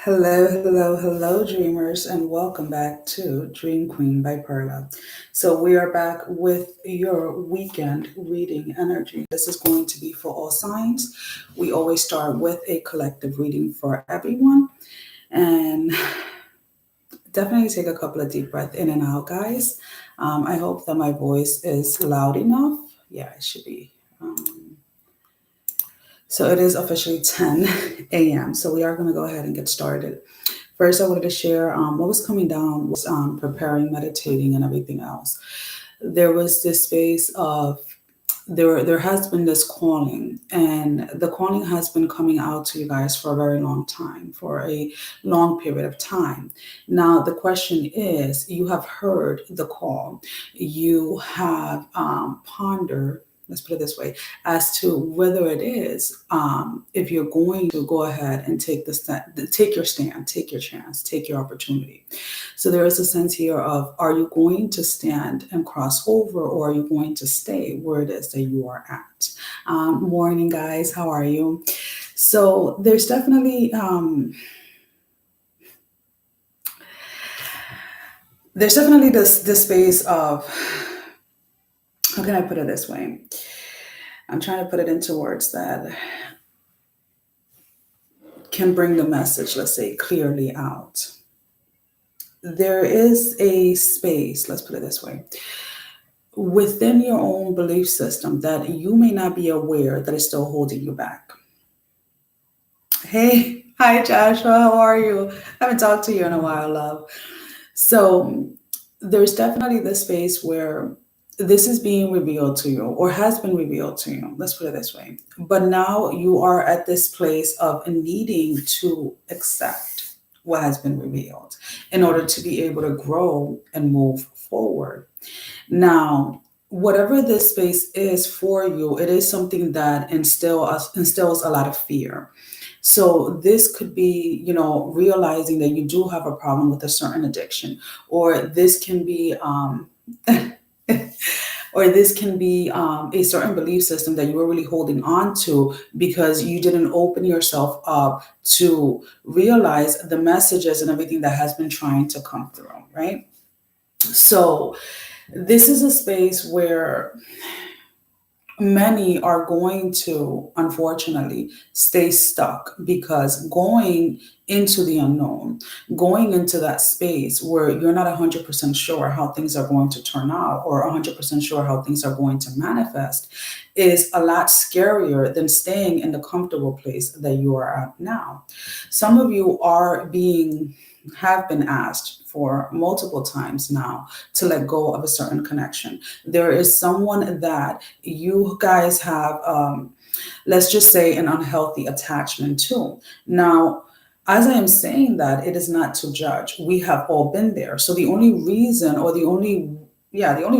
Hello, hello, hello, dreamers, and welcome back to Dream Queen by Perla. So, we are back with your weekend reading energy. This is going to be for all signs. We always start with a collective reading for everyone, and definitely take a couple of deep breaths in and out, guys. I hope that my voice is loud enough. Yeah, it should be. So it is officially 10 a.m. So we are going to go ahead and get started. First, I wanted to share what was coming down was preparing, meditating, and everything else. There was this space of there has been this calling, and the calling has been coming out to you guys for a very long time, for a long period of time. Now, the question is, you have heard the call, you have pondered. Let's put it this way, as to whether it is, if you're going to go ahead and take take your stand, take your chance, take your opportunity. So there is a sense here of, are you going to stand and cross over, or are you going to stay where it is that you are at? Morning, guys. How are you? So there's definitely this space of, how can I put it this way? I'm trying to put it into words that can bring the message, let's say, clearly out. There is a space, let's put it this way, within your own belief system that you may not be aware that is still holding you back. Hey, hi Joshua, how are you? I haven't talked to you in a while, love. So there's definitely this space where this is being revealed to you, or has been revealed to you. Let's put it this way. But now you are at this place of needing to accept what has been revealed in order to be able to grow and move forward. Now, whatever this space is for you, it is something that instills a lot of fear. So this could be, realizing that you do have a problem with a certain addiction, or this can be, or this can be a certain belief system that you were really holding on to because you didn't open yourself up to realize the messages and everything that has been trying to come through, right? So this is a space where many are going to, unfortunately, stay stuck, because going into the unknown, going into that space where you're not 100% sure how things are going to turn out, or 100% sure how things are going to manifest, is a lot scarier than staying in the comfortable place that you are at now. Some of you have been asked for multiple times now to let go of a certain connection. There is someone that you guys have, let's just say, an unhealthy attachment to. Now, as I am saying that, it is not to judge. We have all been there. So the only reason, or the only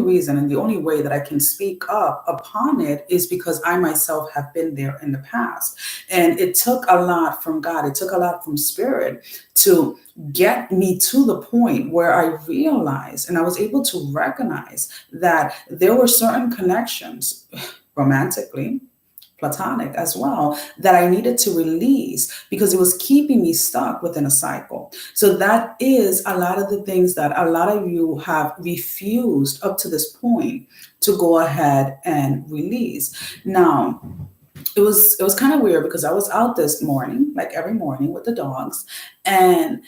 reason and the only way that I can speak up upon it is because I myself have been there in the past. And it took a lot from God, it took a lot from Spirit to get me to the point where I realized, and I was able to recognize, that there were certain connections, romantically, platonic as well, that I needed to release because it was keeping me stuck within a cycle. So that is a lot of the things that a lot of you have refused up to this point to go ahead and release. Now, it was kind of weird because I was out this morning, like every morning, with the dogs, and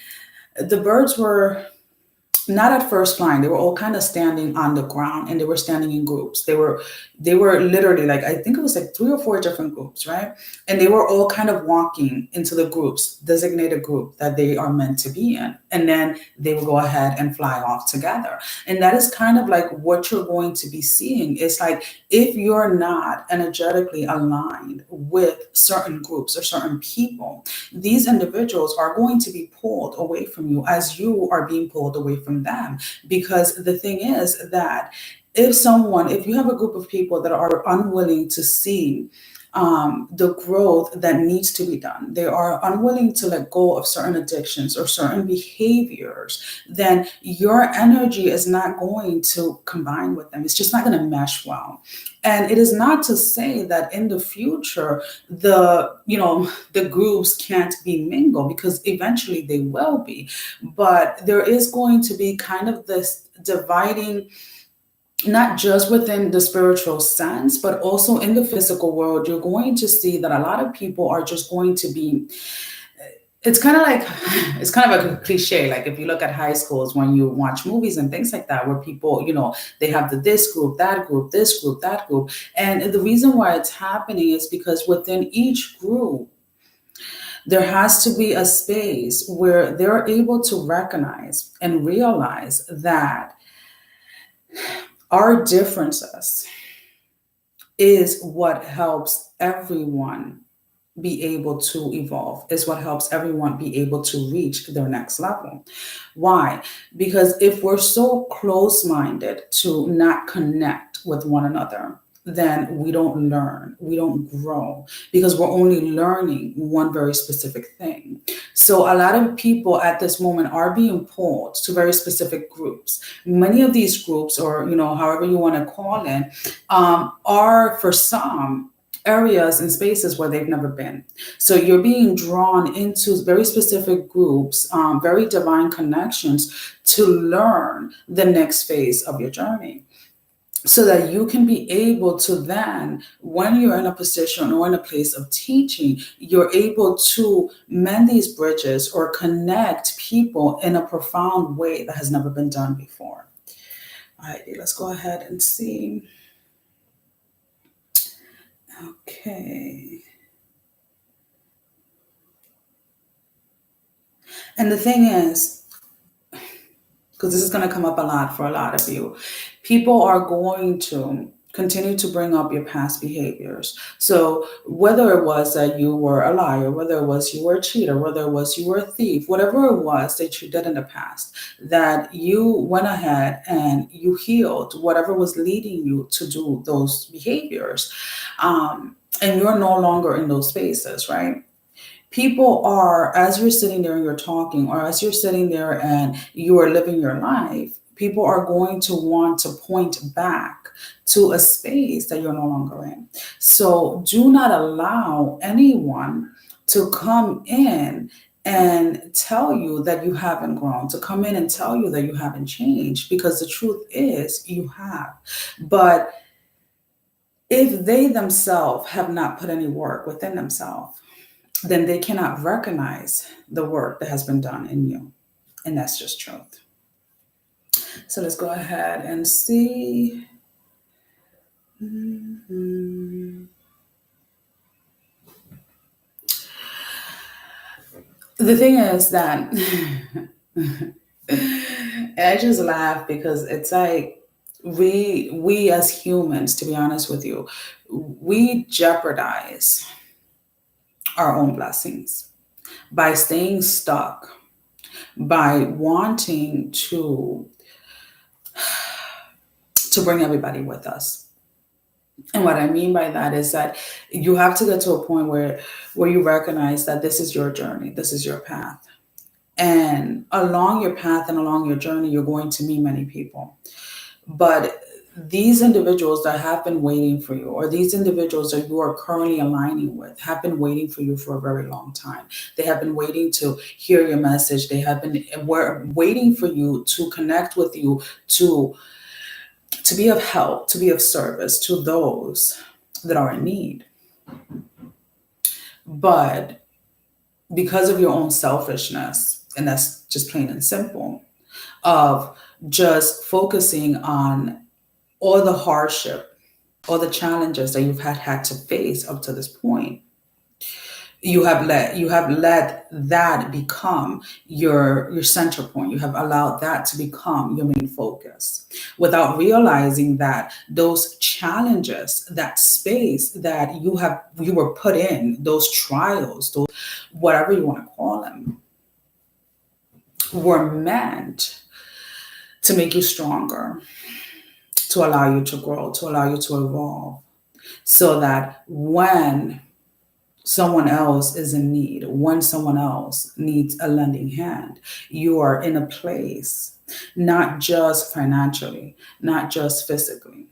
the birds were not at first flying. They were all kind of standing on the ground, and they were standing in groups. They were literally, like, I think it was like 3 or 4 different groups, right? And they were all kind of walking into the groups, designated group that they are meant to be in. And then they will go ahead and fly off together. And that is kind of like what you're going to be seeing. It's like, if you're not energetically aligned with certain groups or certain people, these individuals are going to be pulled away from you as you are being pulled away from them. Because the thing is that if you have a group of people that are unwilling to see the growth that needs to be done, they are unwilling to let go of certain addictions or certain behaviors, then your energy is not going to combine with them. It's just not going to mesh well. And it is not to say that in the future, the groups can't be mingled, because eventually they will be. But there is going to be kind of this dividing, not just within the spiritual sense, but also in the physical world. You're going to see that a lot of people are just going to be, it's kind of like, it's kind of like a cliche. Like if you look at high schools, when you watch movies and things like that, where people, they have this group, that group, this group, that group. And the reason why it's happening is because within each group, there has to be a space where they're able to recognize and realize that our differences is what helps everyone be able to evolve, is what helps everyone be able to reach their next level. Why? Because if we're so close-minded to not connect with one another, then we don't learn, we don't grow, because we're only learning one very specific thing. So a lot of people at this moment are being pulled to very specific groups. Many of these groups, or however you want to call it, are for some areas and spaces where they've never been. So you're being drawn into very specific groups, very divine connections, to learn the next phase of your journey, so that you can be able to then, when you're in a position or in a place of teaching, you're able to mend these bridges or connect people in a profound way that has never been done before. All right, let's go ahead and see. Okay. And the thing is, because this is going to come up a lot for a lot of you, people are going to continue to bring up your past behaviors. So whether it was that you were a liar, whether it was you were a cheater, whether it was you were a thief, whatever it was that you did in the past, that you went ahead and you healed whatever was leading you to do those behaviors. And you're no longer in those spaces, right? People are, as you're sitting there and you're talking, or as you're sitting there and you are living your life, people are going to want to point back to a space that you're no longer in. So do not allow anyone to come in and tell you that you haven't grown, to come in and tell you that you haven't changed, because the truth is you have. But if they themselves have not put any work within themselves, then they cannot recognize the work that has been done in you. And that's just truth. So let's go ahead and see. The thing is that I just laugh, because it's like we as humans, to be honest with you, we jeopardize our own blessings by staying stuck, by wanting to bring everybody with us. And what I mean by that is that you have to get to a point where you recognize that this is your journey, this is your path. And along your path and along your journey, you're going to meet many people. But these individuals that have been waiting for you, or these individuals that you are currently aligning with, have been waiting for you for a very long time. They have been waiting to hear your message. They have been waiting for you to connect with you, to be of help, to be of service to those that are in need. But because of your own selfishness, and that's just plain and simple, of just focusing on all the hardship, all the challenges that you've had to face up to this point, you have let that become your center point. You have allowed that to become your main focus, without realizing that those challenges, that space that you were put in, those trials, those whatever you want to call them, were meant to make you stronger, to allow you to grow, to allow you to evolve. so that when someone else is in need, when someone else needs a lending hand, you are in a place, not just financially, not just physically,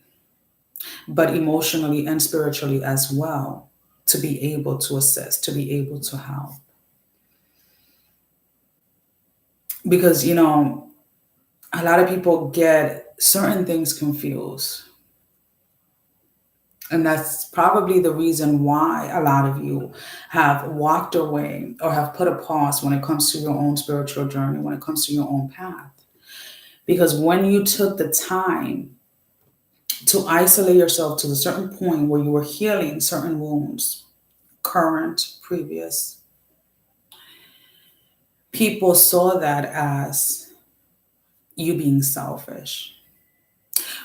but emotionally and spiritually as well, to be able to assist, to be able to help. Because, a lot of people get certain things confused. And that's probably the reason why a lot of you have walked away or have put a pause when it comes to your own spiritual journey, when it comes to your own path. Because when you took the time to isolate yourself to a certain point where you were healing certain wounds, current, previous, people saw that as you being selfish.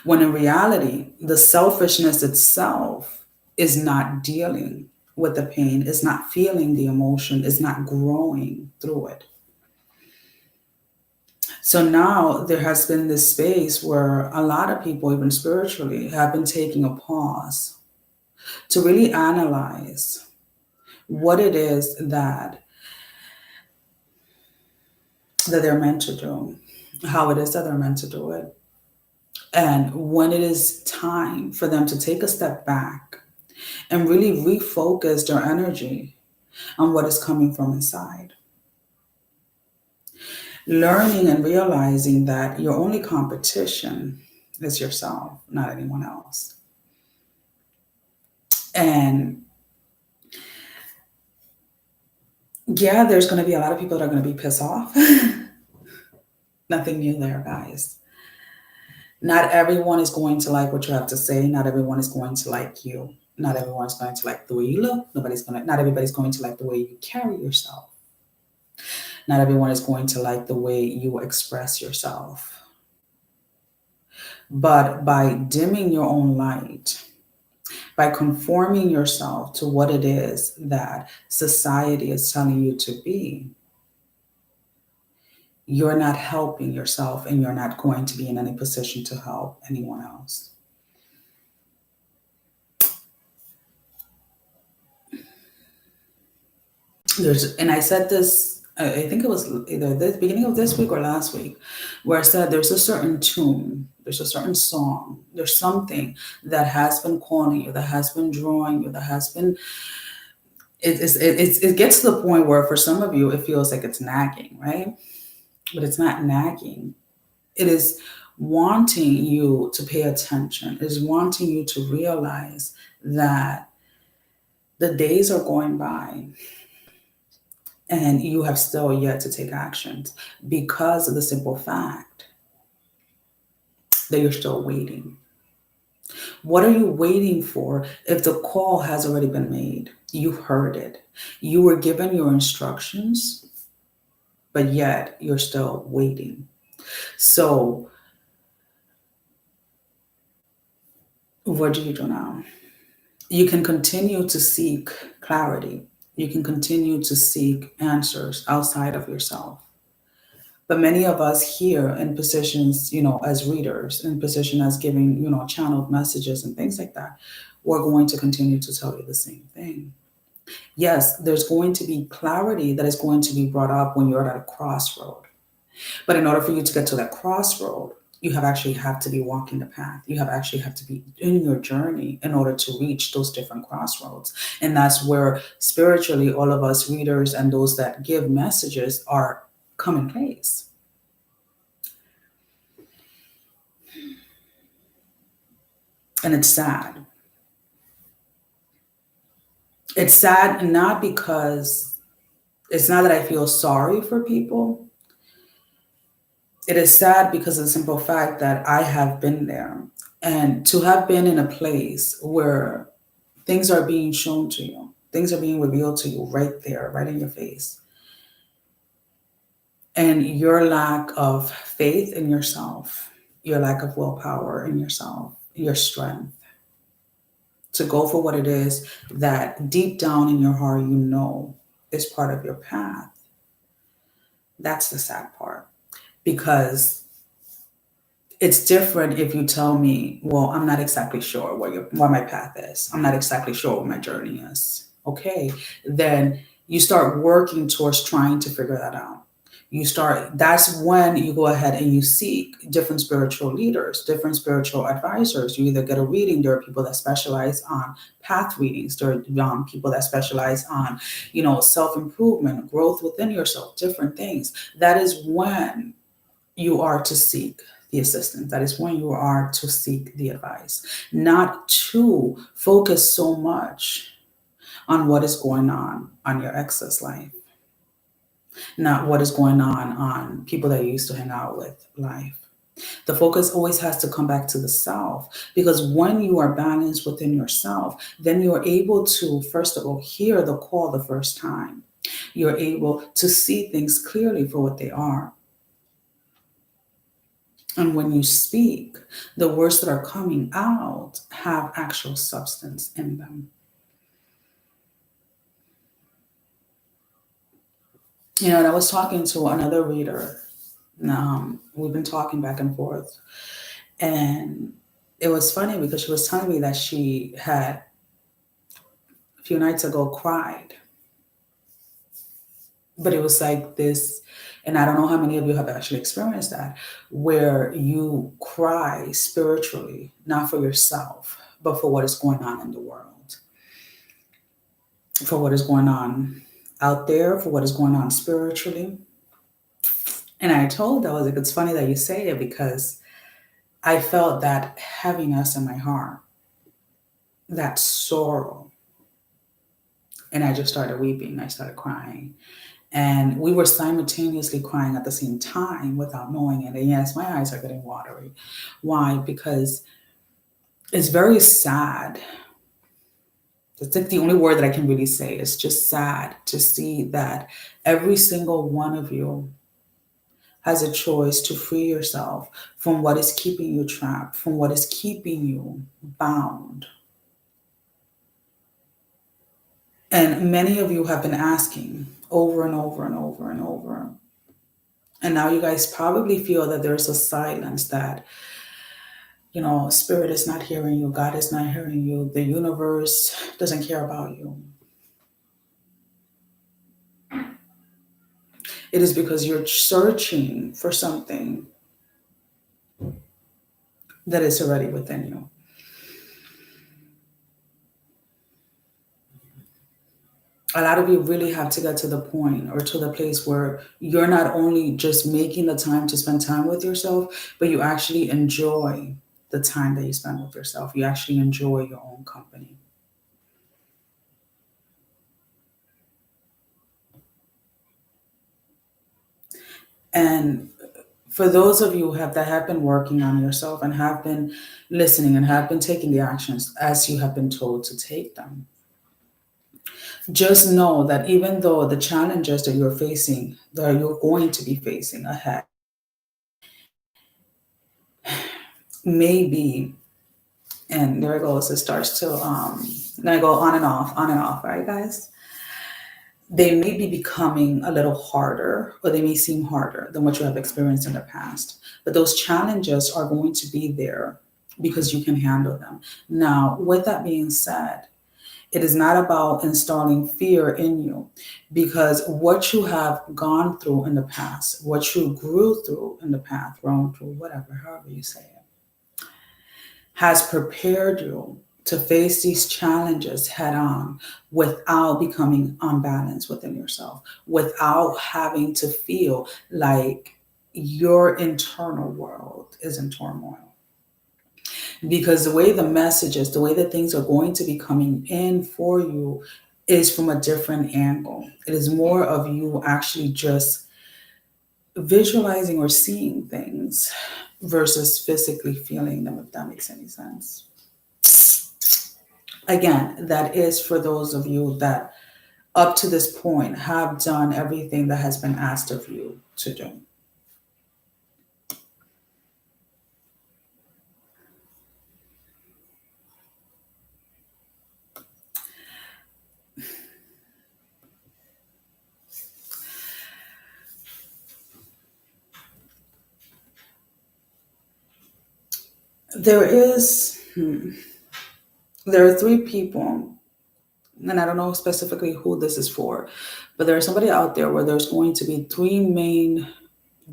When in reality, the selfishness itself is not dealing with the pain, is not feeling the emotion, is not growing through it. So now there has been this space where a lot of people, even spiritually, have been taking a pause to really analyze what it is that they're meant to do, how it is that they're meant to do it. And when it is time for them to take a step back and really refocus their energy on what is coming from inside. Learning and realizing that your only competition is yourself, not anyone else. And yeah, there's going to be a lot of people that are going to be pissed off. Nothing new there, guys. Not everyone is going to like what you have to say. Not everyone is going to like you. Not everyone is going to like the way you look. Not everybody's going to like the way you carry yourself. Not everyone is going to like the way you express yourself. But by dimming your own light, by conforming yourself to what it is that society is telling you to be, you're not helping yourself and you're not going to be in any position to help anyone else. And I said this, I think it was either the beginning of this week or last week, where I said there's a certain tune, there's a certain song, there's something that has been calling you, that has been drawing you, that has been, it gets to the point where for some of you, it feels like it's nagging, right? But it's not nagging. It is wanting you to pay attention. It is wanting you to realize that the days are going by and you have still yet to take actions because of the simple fact that you're still waiting. What are you waiting for if the call has already been made? You've heard it. You were given your instructions, but yet you're still waiting. So what do you do now? You can continue to seek clarity. You can continue to seek answers outside of yourself. But many of us here in positions, as readers, in position as giving, channeled messages and things like that, we're going to continue to tell you the same thing. Yes, there's going to be clarity that is going to be brought up when you're at a crossroad. But in order for you to get to that crossroad, you have to be walking the path. You have to be in your journey in order to reach those different crossroads. And that's where spiritually, all of us readers and those that give messages are come in place. And it's sad. It's sad not because it's not that I feel sorry for people. It is sad because of the simple fact that I have been there. And to have been in a place where things are being shown to you, things are being revealed to you right there, right in your face. And your lack of faith in yourself, your lack of willpower in yourself, your strength to go for what it is that deep down in your heart is part of your path. That's the sad part. Because It's different if you tell me, well, I'm not exactly sure what my path is. I'm not exactly sure what my journey is. Okay, then you start working towards trying to figure that out. That's when you go ahead and you seek different spiritual leaders, different spiritual advisors. You either get a reading. There are people that specialize on path readings. There are people that specialize on, self-improvement, growth within yourself, different things. That is when you are to seek the assistance. That is when you are to seek the advice, not to focus so much on what is going on your ex's life, not what is going on people that you used to hang out with life. The focus always has to come back to the self, because when you are balanced within yourself, then you are able to, first of all, hear the call the first time. You're able to see things clearly for what they are. And when you speak, the words that are coming out have actual substance in them. And I was talking to another reader. We've been talking back and forth. And it was funny because she was telling me that she had, a few nights ago, cried. But it was like this, and I don't know how many of you have actually experienced that, where you cry spiritually, not for yourself, but for what is going on in the world, for what is going on out there, for what is going on spiritually. And I told her, I was like, it's funny that you say it, because I felt that heaviness in my heart, that sorrow. And I just started weeping. I started crying. And we were simultaneously crying at the same time without knowing it. And yes, my eyes are getting watery. Why? Because it's very sad. I think the only word that I can really say is just sad to see that every single one of you has a choice to free yourself from what is keeping you trapped, from what is keeping you bound. And many of you have been asking over and over and over and over. And now you guys probably feel that there's a silence, that, spirit is not hearing you, God is not hearing you, the universe doesn't care about you. It is because you're searching for something that is already within you. A lot of you really have to get to the point, or to the place, where you're not only just making the time to spend time with yourself, but you actually enjoy the time that you spend with yourself. You actually enjoy your own company. And for those of you that have been working on yourself, and have been listening, and have been taking the actions as you have been told to take them, just know that even though the challenges that you're facing, that you're going to be facing ahead, maybe, and there it goes, it starts to gonna go on and off, right, guys? They may be becoming a little harder, or they may seem harder than what you have experienced in the past. But those challenges are going to be there because you can handle them. Now, with that being said, it is not about installing fear in you, because what you have gone through in the past, what you grew through in the past, grown through, whatever, however you say it, has prepared you to face these challenges head on, without becoming unbalanced within yourself, without having to feel like your internal world is in turmoil. Because the way the messages, the way that things are going to be coming in for you, is from a different angle. It is more of you actually just visualizing or seeing things versus physically feeling them, if that makes any sense. Again, that is for those of you that up to this point have done everything that has been asked of you to do. there is, there are three people, and I don't know specifically who this is for, but there's somebody out there where there's going to be three main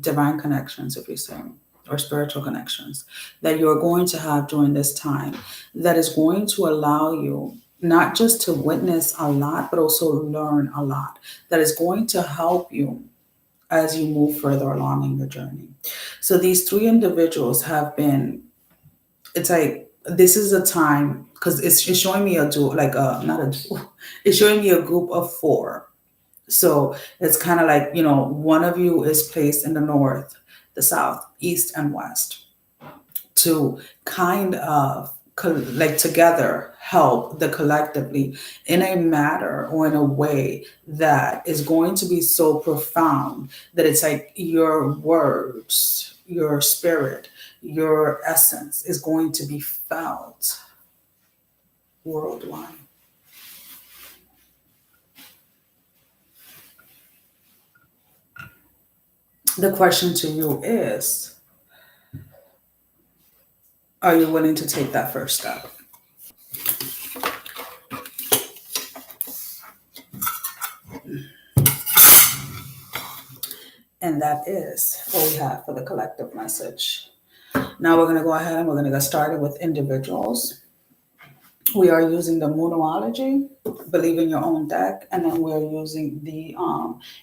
divine connections, if you say, or spiritual connections that you're going to have during this time that is going to allow you not just to witness a lot, but also learn a lot, that is going to help you as you move further along in your journey. So these three individuals have been, it's like, this is a time, because it's showing me a duo, like not a duo, it's showing me a group of four. So it's kind of like, one of you is placed in the north, the south, east, and west to kind of like together help the collectively in a matter or in a way that is going to be so profound that it's like your words, your spirit, your essence is going to be felt worldwide. The question to you is, are you willing to take that first step? And that is what we have for the collective message. Now we're going to go ahead and we're going to get started with individuals. We are using the Moonology, Believe in Your Own deck, and then we're using the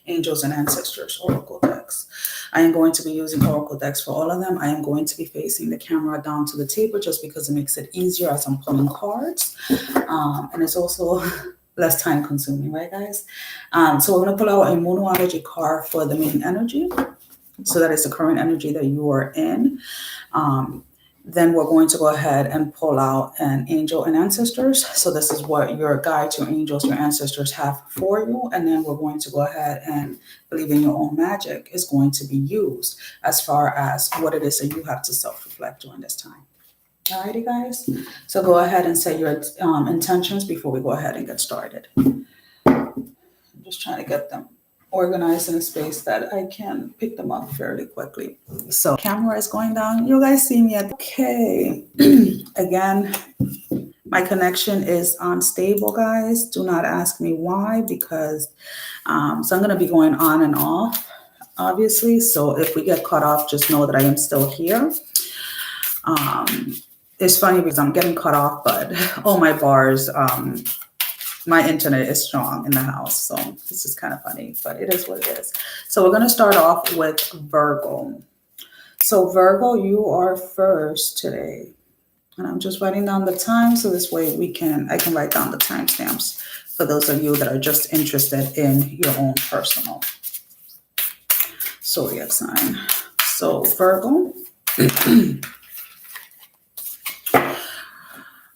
Angels and Ancestors Oracle decks. I am going to be using Oracle decks for all of them. I am going to be facing the camera down to the table just because it makes it easier as I'm pulling cards. And it's also less time consuming, right, guys? So we're going to pull out a Moonology card for the main energy. So that is the current energy that you are in. Then we're going to go ahead and pull out an angel and ancestors. So this is what your guides, your angels, your ancestors have for you. And then we're going to go ahead and Believe in Your Own magic is going to be used as far as what it is that you have to self-reflect during this time. Alrighty, guys. So go ahead and set your intentions before we go ahead and get started. I'm just trying to get them organized in a space that I can pick them up fairly quickly. So camera is going down. You guys see me? Okay. Again, my connection is unstable, guys. Do not ask me why, because so I'm going to be going on and off, obviously. So if we get cut off, just know that I am still here. It's funny because I'm getting cut off, but all my bars, my internet is strong in the house, so this is kind of funny, but it is what it is. So we're going to start off with Virgo. So Virgo, you are first today. And I'm just writing down the time, so this way I can write down the timestamps for those of you that are just interested in your own personal zodiac sign. So Virgo.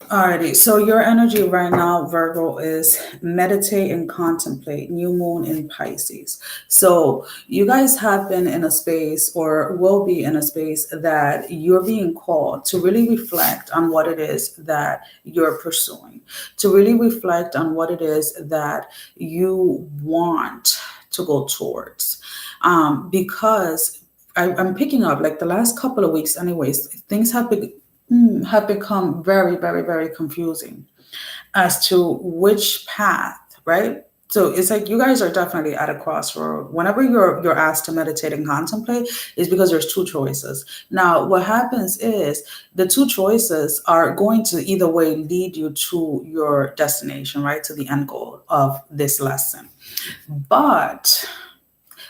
Alrighty, so your energy right now, Virgo, is meditate and contemplate, new moon in Pisces. So you guys have been in a space or will be in a space that you're being called to really reflect on what it is that you're pursuing, to really reflect on what it is that you want to go towards. Because I'm picking up, like the last couple of weeks anyways, things have become very, very, very confusing as to which path, right? So it's like you guys are definitely at a crossroad. Whenever you're asked to meditate and contemplate, is because there's two choices. Now, what happens is the two choices are going to either way lead you to your destination, right? To the end goal of this lesson. But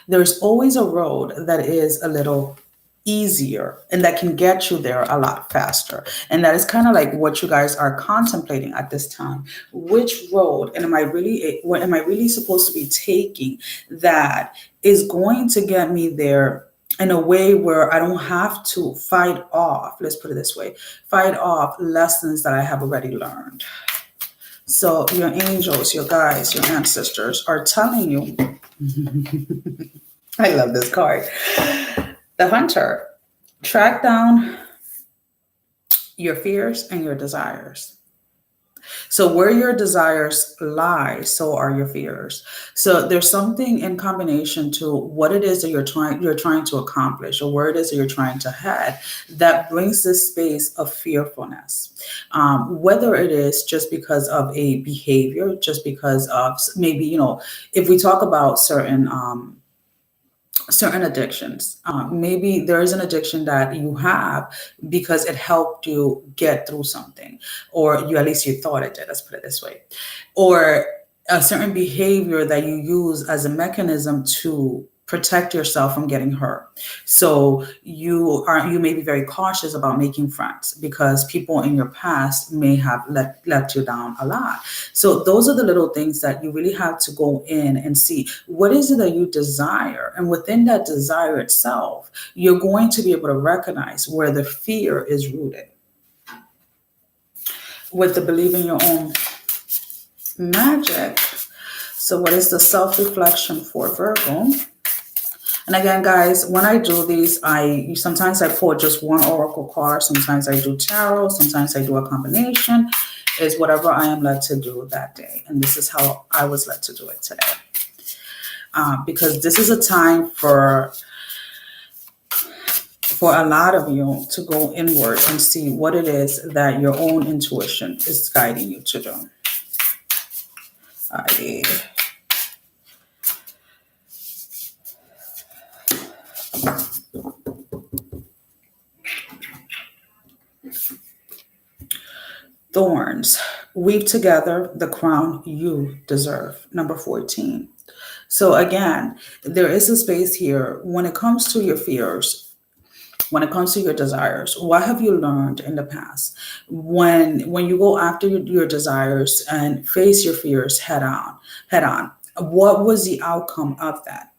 there's always a road that is a little easier and that can get you there a lot faster. And that is kind of like what you guys are contemplating at this time. Which road and am I really supposed to be taking that is going to get me there in a way where I don't have to fight off, let's put it this way, fight off lessons that I have already learned. So your angels, your guides, your ancestors are telling you, I love this card. The Hunter, track down your fears and your desires. So where your desires lie, so are your fears. So there's something in combination to what it is that you're trying to accomplish, or where it is that you're trying to head, that brings this space of fearfulness. Whether it is just because of a behavior, just because of maybe, if we talk about certain addictions. Maybe there is an addiction that you have because it helped you get through something, or at least you thought it did. Let's put it this way, or a certain behavior that you use as a mechanism to protect yourself from getting hurt. So you may be very cautious about making friends because people in your past may have let you down a lot. So those are the little things that you really have to go in and see. What is it that you desire? And within that desire itself, you're going to be able to recognize where the fear is rooted. With the believe in your own magic. So what is the self-reflection for Virgo? And again, guys, when I do these, sometimes I pull just one oracle card. Sometimes I do tarot. Sometimes I do a combination. It's whatever I am led to do that day. And this is how I was led to do it today. Because this is a time for a lot of you to go inward and see what it is that your own intuition is guiding you to do. Thorns, weave together the crown you deserve. Number 14. So again, there is a space here when it comes to your fears, when it comes to your desires. What have you learned in the past? When you go after your desires and face your fears head on, what was the outcome of that?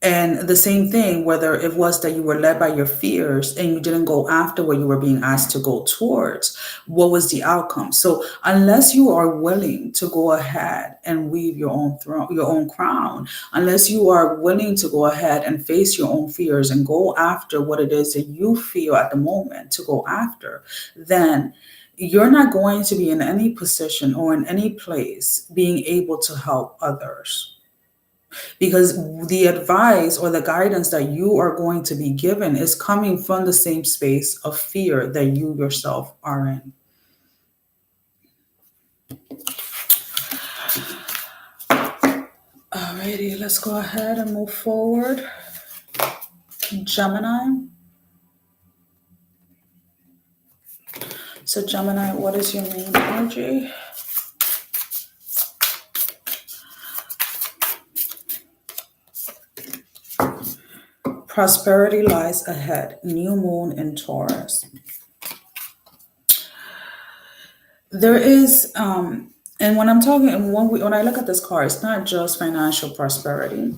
And the same thing, whether it was that you were led by your fears and you didn't go after what you were being asked to go towards, what was the outcome? So unless you are willing to go ahead and weave your own throne, your own crown, unless you are willing to go ahead and face your own fears and go after what it is that you feel at the moment to go after, then you're not going to be in any position or in any place being able to help others. Because the advice or the guidance that you are going to be given is coming from the same space of fear that you yourself are in. Alrighty, let's go ahead and move forward. Gemini. So Gemini, what is your main energy? Prosperity lies ahead. New moon in Taurus. There is, and when I'm talking, when I look at this card, it's not just financial prosperity.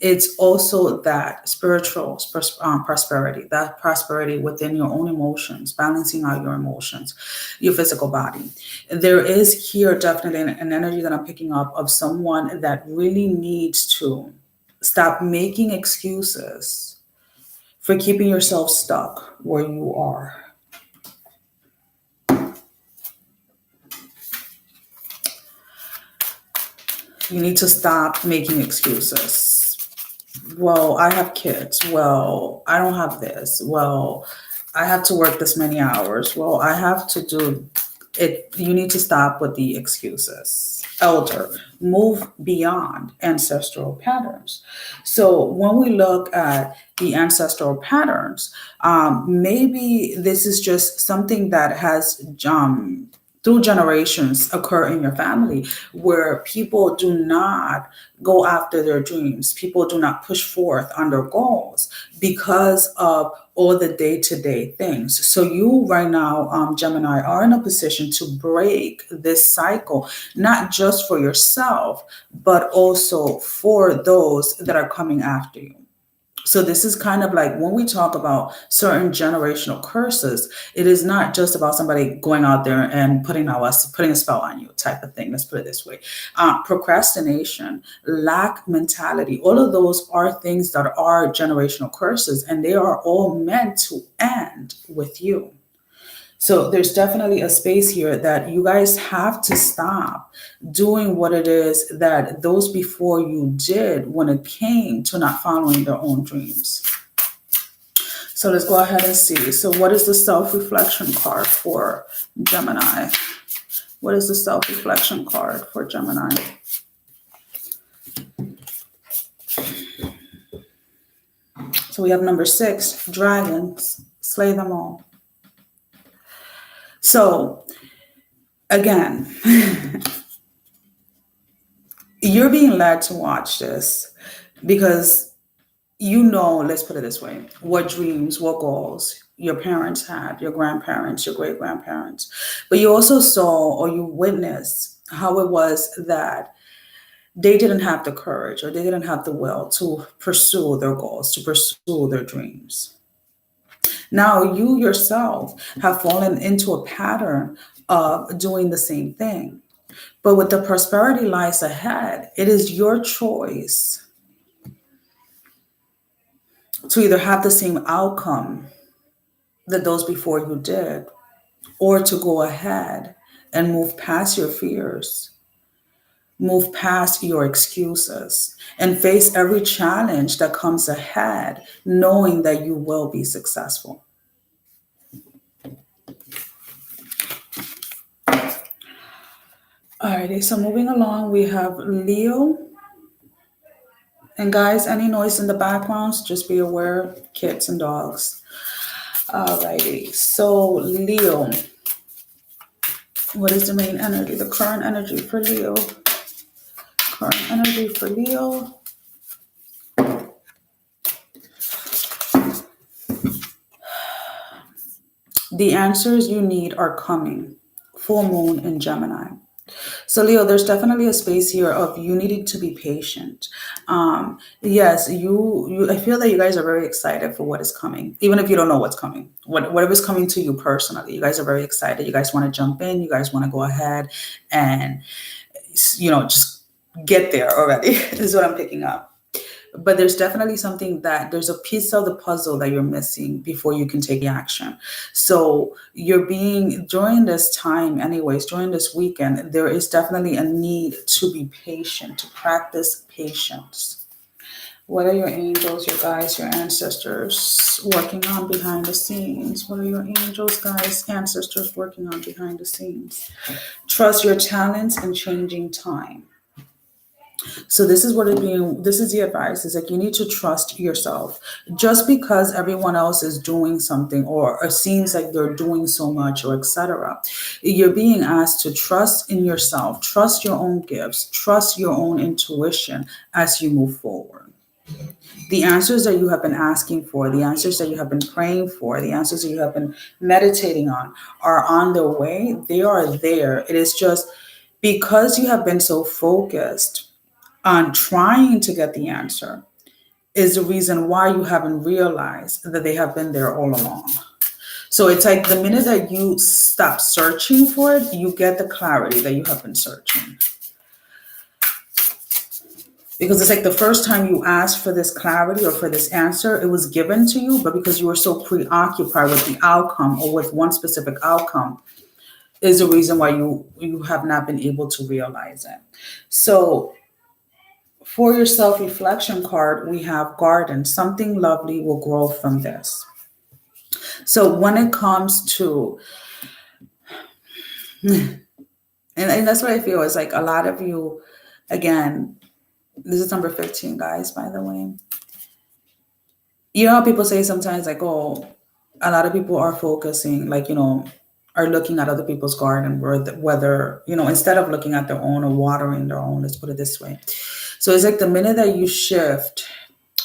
It's also that spiritual prosperity, that prosperity within your own emotions, balancing out your emotions, your physical body. There is here definitely an energy that I'm picking up of someone that really needs to stop making excuses for keeping yourself stuck where you are. You need to stop making excuses. Well, I have kids. Well, I don't have this. Well, I have to work this many hours. Well, I have to do it. You need to stop with the excuses. Elder, move beyond ancestral patterns. So when we look at the ancestral patterns, maybe this is just something that has through generations occur in your family, where people do not go after their dreams. People do not push forth on their goals because of all the day-to-day things. So you right now, Gemini, are in a position to break this cycle, not just for yourself, but also for those that are coming after you. So this is kind of like when we talk about certain generational curses, it is not just about somebody going out there and putting a spell on you type of thing. Let's put it this way. Procrastination, lack mentality, all of those are things that are generational curses, and they are all meant to end with you. So there's definitely a space here that you guys have to stop doing what it is that those before you did when it came to not following their own dreams. So let's go ahead and see. So what is the self-reflection card for Gemini? What is the self-reflection card for Gemini? So we have number 6, dragons, slay them all. So again, you're being led to watch this because you know, let's put it this way, what dreams, what goals your parents had, your grandparents, your great-grandparents. But you also saw or you witnessed how it was that they didn't have the courage or they didn't have the will to pursue their goals, to pursue their dreams. Now you yourself have fallen into a pattern of doing the same thing. But with the prosperity lies ahead, it is your choice to either have the same outcome that those before you did, or to go ahead and move past your fears, move past your excuses, and face every challenge that comes ahead, knowing that you will be successful. Alrighty, so moving along, we have Leo. And guys, any noise in the backgrounds, just be aware, kids and dogs. Alrighty, so Leo. What is the main energy? The current energy for Leo. Current energy for Leo. The answers you need are coming. Full moon in Gemini. So Leo, there's definitely a space here of you needing to be patient. Yes, I feel that you guys are very excited for what is coming, even if you don't know what's coming. Whatever's coming to you personally, you guys are very excited. You guys want to jump in. You guys want to go ahead and, just get there already. This is what I'm picking up. But there's definitely something that there's a piece of the puzzle that you're missing before you can take action. So during this time anyways, during this weekend, there is definitely a need to be patient, to practice patience. What are your angels, your guides, your ancestors working on behind the scenes? What are your angels, guides, ancestors working on behind the scenes? Trust your talents in changing time. So this is this is the advice. It's like you need to trust yourself. Just because everyone else is doing something or seems like they're doing so much or etc., you're being asked to trust in yourself, trust your own gifts, trust your own intuition as you move forward. The answers that you have been asking for, the answers that you have been praying for, the answers that you have been meditating on are on their way. They are there. It is just because you have been so focused on trying to get the answer is the reason why you haven't realized that they have been there all along. So it's like the minute that you stop searching for it, you get the clarity that you have been searching. Because it's like the first time you asked for this clarity or for this answer, it was given to you, but because you were so preoccupied with the outcome or with one specific outcome is the reason why you have not been able to realize it. So for your self-reflection card, we have garden. Something lovely will grow from this. So when it comes to, and that's what I feel is like a lot of you, again, this is number 15, guys, by the way. You know how people say sometimes like, oh, a lot of people are focusing, like, are looking at other people's garden, whether, instead of looking at their own or watering their own, let's put it this way. So it's like the minute that you shift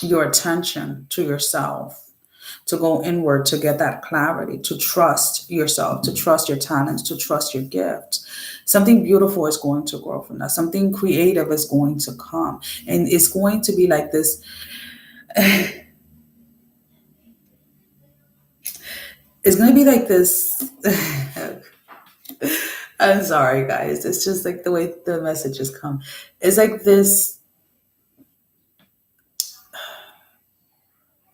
your attention to yourself, to go inward, to get that clarity, to trust yourself, to trust your talents, to trust your gifts, something beautiful is going to grow from that. Something creative is going to come. And it's going to be like this. It's going to be like this. I'm sorry, guys. It's just like the way the messages come. It's like this.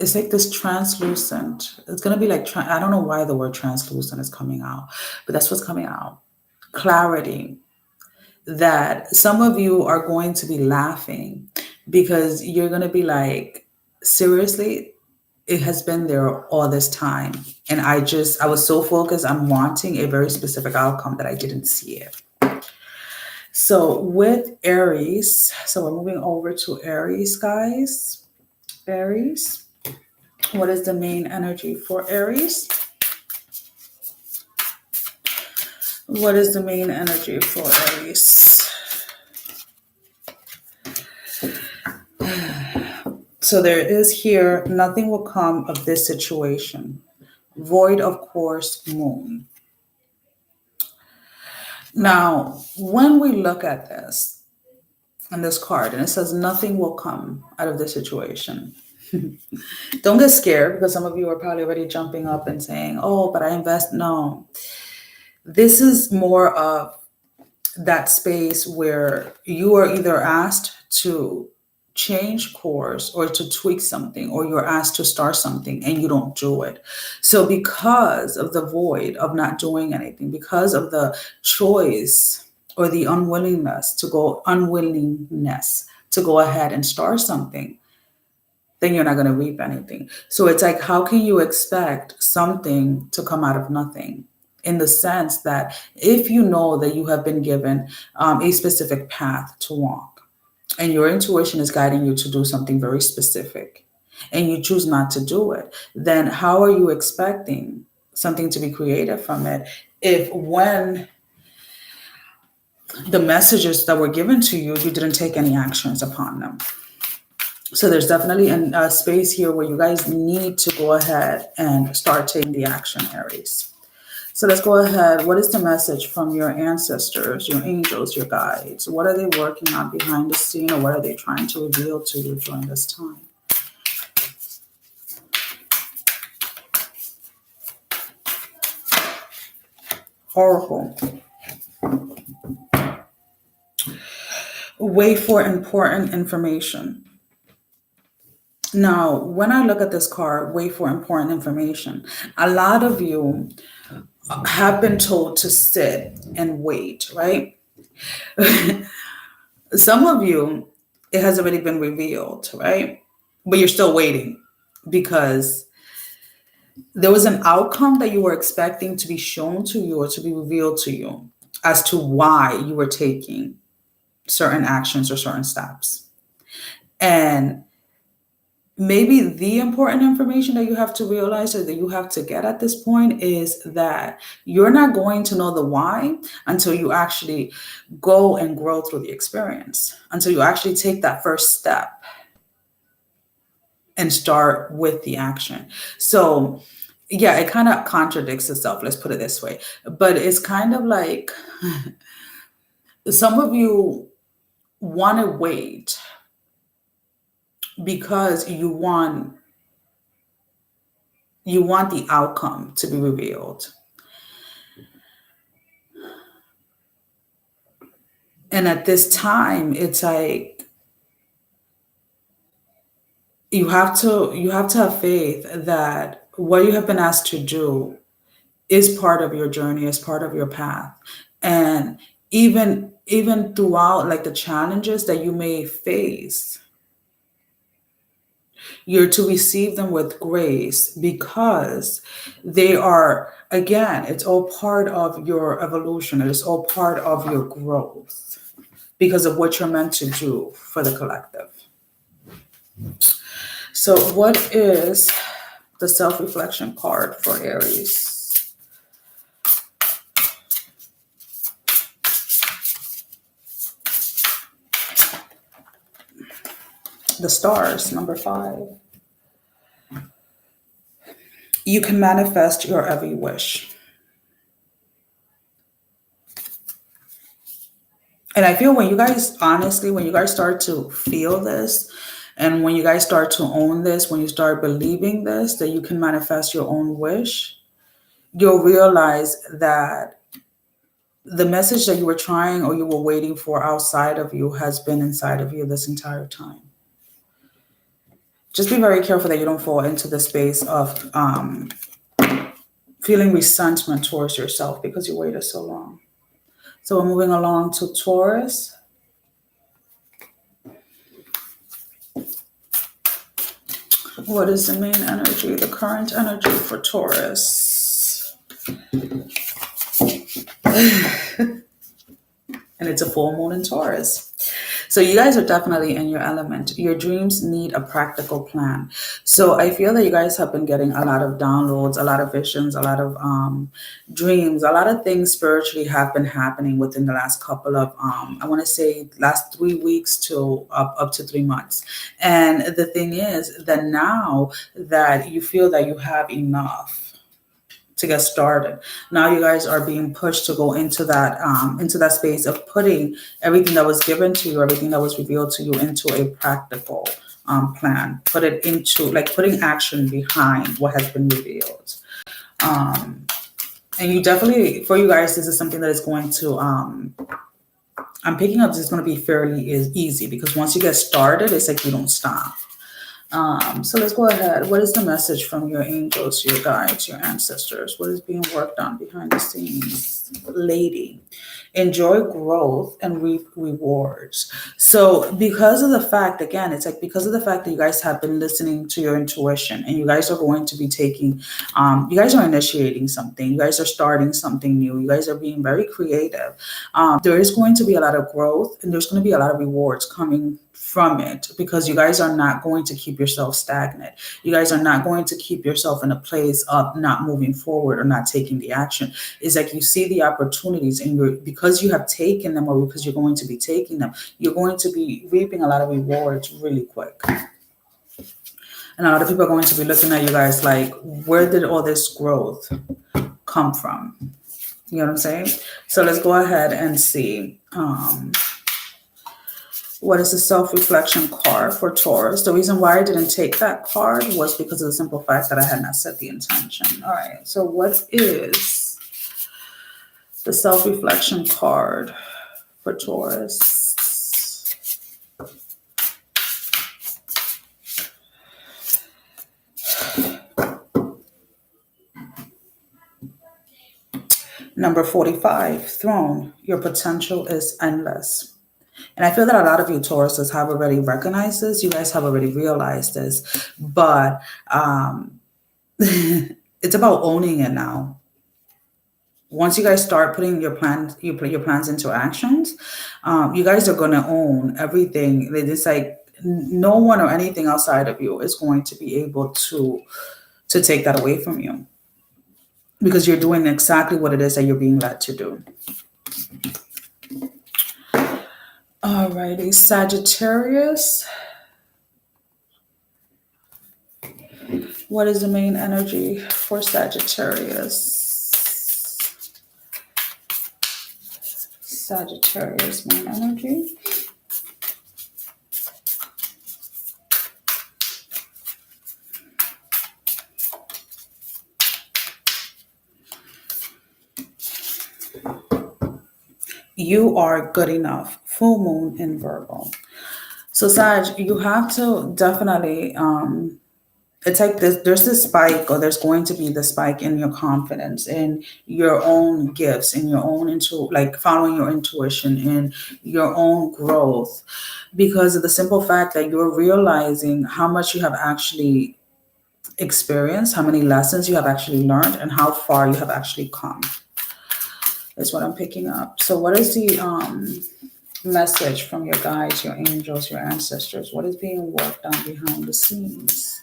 it's like this translucent. It's going to be like, I don't know why the word translucent is coming out, but that's what's coming out. Clarity. That some of you are going to be laughing because you're going to be like, seriously, it has been there all this time. And I was so focused on wanting a very specific outcome that I didn't see it. So with Aries, so we're moving over to Aries, guys. Aries. What is the main energy for Aries? What is the main energy for Aries? So there is here, nothing will come of this situation. Void, of course, moon. Now, when we look at this, on this card, and it says nothing will come out of this situation. Don't get scared, because some of you are probably already jumping up and saying, oh, but I invest. No. This is more of that space where you are either asked to change course or to tweak something, or you're asked to start something and you don't do it. So because of the void of not doing anything, because of the choice or the unwillingness to go ahead and start something, then you're not going to reap anything. So it's like, how can you expect something to come out of nothing? In the sense that if you know that you have been given a specific path to walk, and your intuition is guiding you to do something very specific, and you choose not to do it, then how are you expecting something to be created from it if when the messages that were given to you, you didn't take any actions upon them? So there's definitely a space here where you guys need to go ahead and start taking the action, Aries. So let's go ahead. What is the message from your ancestors, your angels, your guides? What are they working on behind the scene, or what are they trying to reveal to you during this time? Oracle. Wait for important information. Now, when I look at this card, wait for important information, a lot of you have been told to sit and wait, right? Some of you, it has already been revealed, right? But you're still waiting because there was an outcome that you were expecting to be shown to you or to be revealed to you as to why you were taking certain actions or certain steps. And maybe the important information that you have to realize, or that you have to get at this point, is that you're not going to know the why until you actually go and grow through the experience, until you actually take that first step and start with the action. So yeah, it kind of contradicts itself, let's put it this way. But it's kind of like some of you want to wait because you want the outcome to be revealed. And at this time, it's like you have to have faith that what you have been asked to do is part of your journey, is part of your path. And even throughout, like, the challenges that you may face, you're to receive them with grace, because they are, again, it's all part of your evolution. It is all part of your growth because of what you're meant to do for the collective. So what is the self-reflection card for Aries? The stars, number 5. You can manifest your every wish. And I feel when you guys start to feel this, and when you guys start to own this, when you start believing this, that you can manifest your own wish, you'll realize that the message that you were trying or you were waiting for outside of you has been inside of you this entire time. Just be very careful that you don't fall into the space of feeling resentment towards yourself because you waited so long. So we're moving along to Taurus. What is the main energy, the current energy for Taurus? And it's a full moon in Taurus. So you guys are definitely in your element. Your dreams need a practical plan. So I feel that you guys have been getting a lot of downloads, a lot of visions, a lot of dreams, a lot of things spiritually have been happening within the last couple of, I want to say last 3 weeks to up to 3 months. And the thing is that now that you feel that you have enough to get started, now you guys are being pushed to go into that space of putting everything that was given to you, everything that was revealed to you, into a practical plan. Put it into, like, putting action behind what has been revealed. And you definitely, for you guys, this is something that is going to I'm picking up, this is going to be fairly easy, because once you get started, it's like you don't stop. So let's go ahead. What is the message from your angels, your guides, your ancestors? What is being worked on behind the scenes? Lady, enjoy growth and reap rewards. So because of the fact, again, it's like because of the fact that you guys have been listening to your intuition, and you guys are going to be taking, you guys are initiating something. You guys are starting something new. You guys are being very creative. There is going to be a lot of growth, and there's going to be a lot of rewards coming from it, because you guys are not going to keep yourself stagnant. You guys are not going to keep yourself in a place of not moving forward or not taking the action. It's like you see the opportunities, and because you have taken them, or because you're going to be taking them, you're going to be reaping a lot of rewards really quick. And a lot of people are going to be looking at you guys like, where did all this growth come from? You know what I'm saying? So let's go ahead and see. What is the self-reflection card for Taurus? The reason why I didn't take that card was because of the simple fact that I had not set the intention. All right. So what is the self-reflection card for Taurus? Number 45, Throne. Your potential is endless. And I feel that a lot of you Tauruses have already recognized this. You guys have already realized this. But it's about owning it now. Once you guys start putting your plans, you put your plans into actions, you guys are going to own everything. It's like no one or anything outside of you is going to be able to take that away from you, because you're doing exactly what it is that you're being led to do. Alrighty, Sagittarius. What is the main energy for Sagittarius? Sagittarius main energy. You are good enough. Full moon in Virgo. So Sag, you have to definitely, it's like there's this spike, or there's going to be the spike in your confidence, in your own gifts, in your own like following your intuition, in your own growth, because of the simple fact that you're realizing how much you have actually experienced, how many lessons you have actually learned, and how far you have actually come. Is what I'm picking up. So what is the message from your guides, your angels, your ancestors? What is being worked on behind the scenes?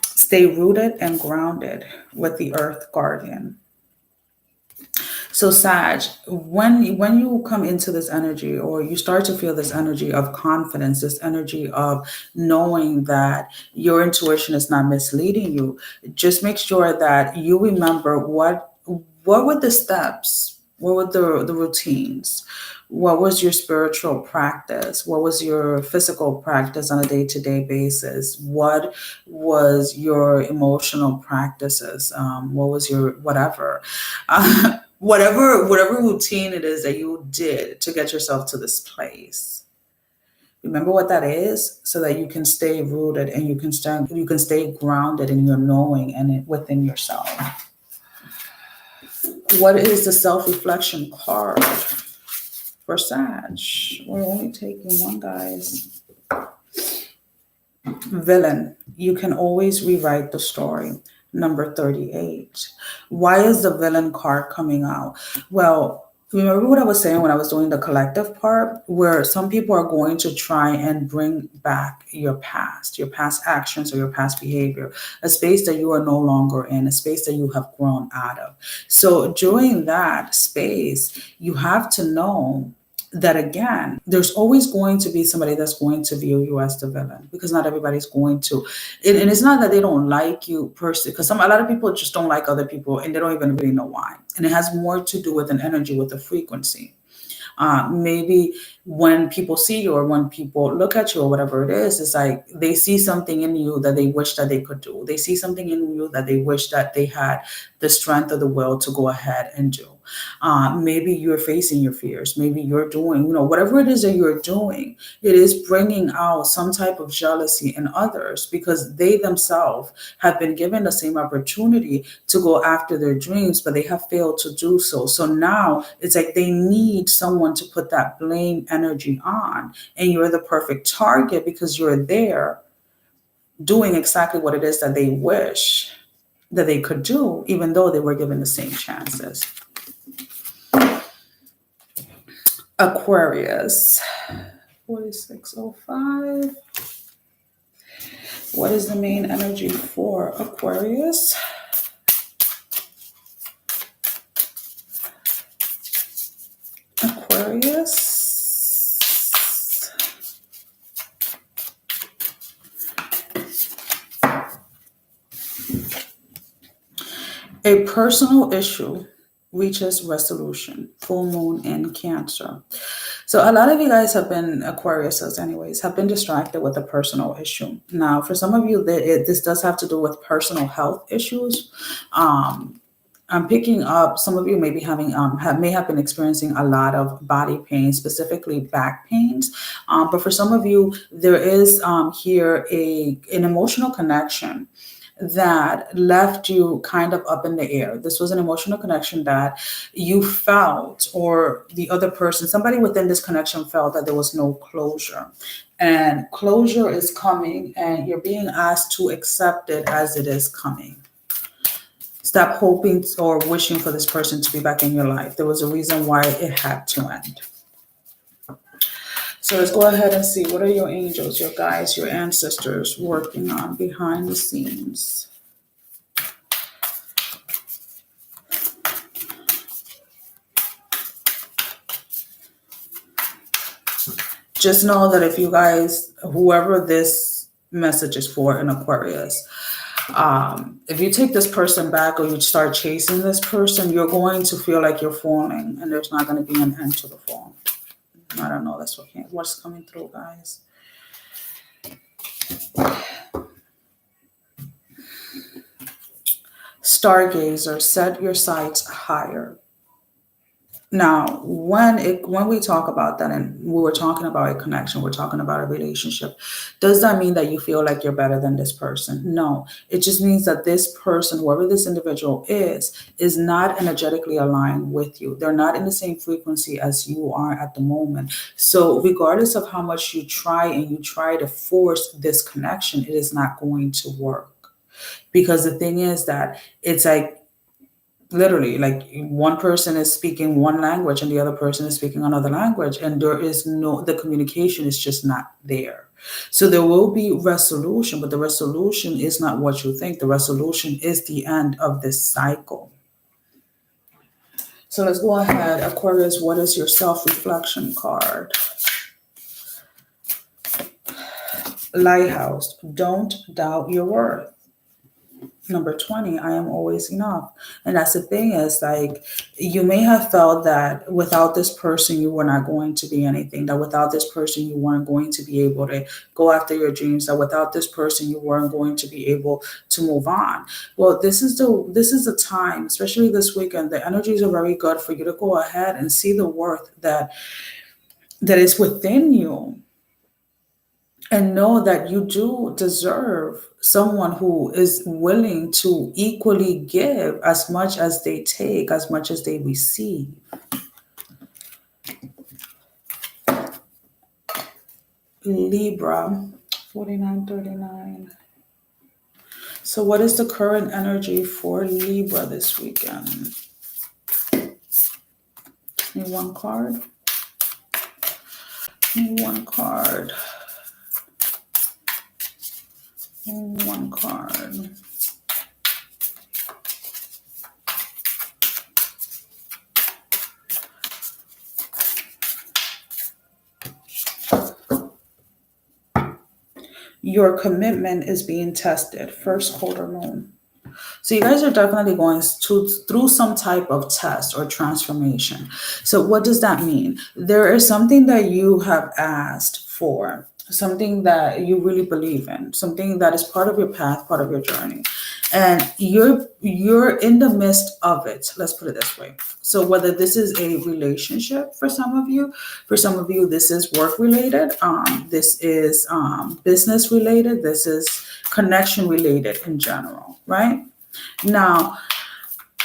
Stay rooted and grounded with the Earth Guardian. So Sag, when you come into this energy, or you start to feel this energy of confidence, this energy of knowing that your intuition is not misleading you, just make sure that you remember what were the steps, what were the routines, what was your spiritual practice, what was your physical practice on a day-to-day basis, what was your emotional practices, what was your whatever. Whatever routine it is that you did to get yourself to this place. Remember what that is, so that you can stay rooted and you can stay grounded in your knowing and within yourself. What is the self-reflection card for Sag? We're only taking one, guys. Villain. You can always rewrite the story. Number 38. Why is the villain card coming out? Well, remember what I was saying when I was doing the collective part, where some people are going to try and bring back your past actions or your past behavior, a space that you are no longer in, a space that you have grown out of. So during that space, you have to know that, again, there's always going to be somebody that's going to view you as the villain, because not everybody's going to. And it's not that they don't like you personally, because a lot of people just don't like other people and they don't even really know why. And it has more to do with an energy, with the frequency. Maybe when people see you or when people look at you or whatever it is, it's like they see something in you that they wish that they could do. They see something in you that they wish that they had the strength or the will to go ahead and do. Maybe you're facing your fears. Maybe you're doing, whatever it is that you're doing, it is bringing out some type of jealousy in others, because they themselves have been given the same opportunity to go after their dreams, but they have failed to do so. So now it's like they need someone to put that blame energy on, and you're the perfect target because you're there doing exactly what it is that they wish that they could do, even though they were given the same chances. Aquarius, 4605. What is the main energy for Aquarius? Aquarius. A personal issue reaches resolution. Full moon in Cancer. So a lot of you guys have been, Aquariuses anyways, have been distracted with a personal issue. Now, for some of you, this does have to do with personal health issues. I'm picking up, some of you may be having, may have been experiencing a lot of body pain, specifically back pains. But for some of you, there is here an emotional connection that left you kind of up in the air. This was an emotional connection that you felt, or the other person, somebody within this connection felt that there was no closure. And closure is coming, and you're being asked to accept it as it is coming. Stop hoping or wishing for this person to be back in your life. There was a reason why it had to end. So let's go ahead and see, what are your angels, your guides, your ancestors working on behind the scenes? Just know that if you guys, whoever this message is for in Aquarius, if you take this person back or you start chasing this person, you're going to feel like you're falling, and there's not going to be an end to the fall. I don't know. That's what's coming through, guys. Stargazer, set your sights higher. Now, when we talk about that, and we were talking about a connection, we're talking about a relationship, does that mean that you feel like you're better than this person? No, it just means that this person, whoever this individual is not energetically aligned with you. They're not in the same frequency as you are at the moment. So regardless of how much you try and you try to force this connection, it is not going to work. Because the thing is that it's like, literally, like, one person is speaking one language and the other person is speaking another language, and the communication is just not there. So there will be resolution, but the resolution is not what you think. The resolution is the end of this cycle. So let's go ahead. Aquarius, what is your self-reflection card? Lighthouse, don't doubt your worth. Number 20, I am always enough. And that's the thing, is like, you may have felt that without this person, you were not going to be anything, that without this person, you weren't going to be able to go after your dreams, that without this person, you weren't going to be able to move on. Well, this is the time, especially this weekend, the energies are very good for you to go ahead and see the worth that is within you. And know that you do deserve someone who is willing to equally give as much as they take, as much as they receive. Libra, 4939. So what is the current energy for Libra this weekend? Need one card. Need one card. Need one card. Your commitment is being tested. First quarter moon. So you guys are definitely going through some type of test or transformation. So what does that mean? There is something that you have asked for, something that you really believe in, something that is part of your path, part of your journey. And you're in the midst of it. Let's put it this way. So whether this is a relationship for some of you this is work related, this is business related, this is connection related in general, right? Now,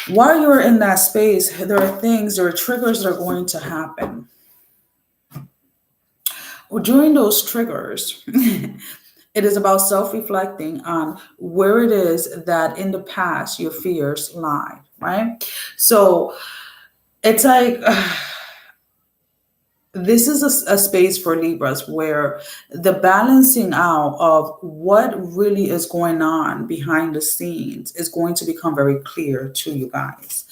while you're in that space, there are triggers that are going to happen. Well, during those triggers, it is about self-reflecting on where it is that in the past your fears lie, right? So it's like this is a space for Libras where the balancing out of what really is going on behind the scenes is going to become very clear to you guys.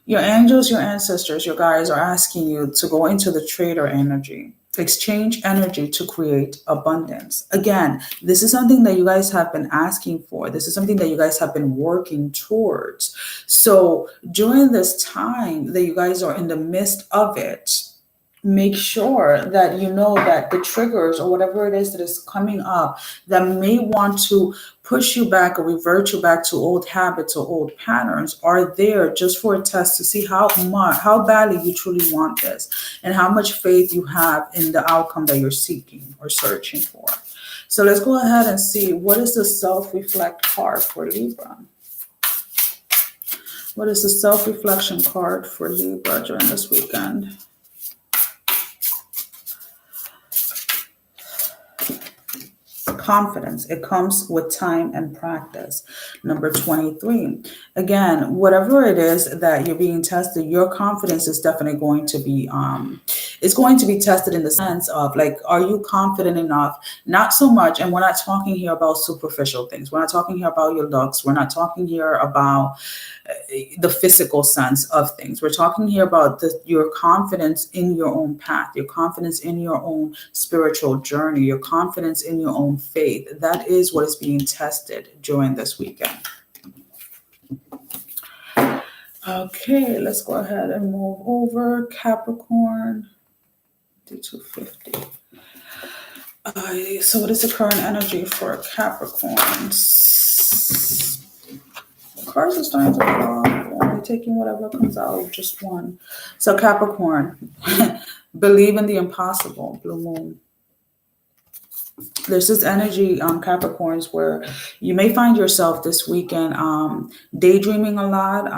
Your angels, your ancestors, your guides are asking you to go into the trader energy. Exchange energy to create abundance. Again, this is something that you guys have been asking for. This is something that you guys have been working towards. So during this time that you guys are in the midst of it, make sure that you know that the triggers or whatever it is that is coming up that may want to push you back or revert you back to old habits or old patterns are there just for a test to see how badly you truly want this and how much faith you have in the outcome that you're seeking or searching for. So let's go ahead and see, what is the self-reflect card for Libra? What is the self-reflection card for Libra during this weekend? Confidence. It comes with time and practice. Number 23. Again, whatever it is that you're being tested, your confidence is definitely going to be it's going to be tested in the sense of, like, are you confident enough? Not so much, and we're not talking here about superficial things. We're not talking here about your looks. We're not talking here about the physical sense of things. We're talking here about your confidence in your own path, your confidence in your own spiritual journey, your confidence in your own faith. That is what is being tested during this weekend. Okay, let's go ahead and move over. Capricorn, D250. So what is the current energy for Capricorns? Cards are starting to fall. Only taking whatever comes out, just one. So Capricorn, believe in the impossible, blue moon. There's this energy, Capricorns, where you may find yourself this weekend daydreaming a lot,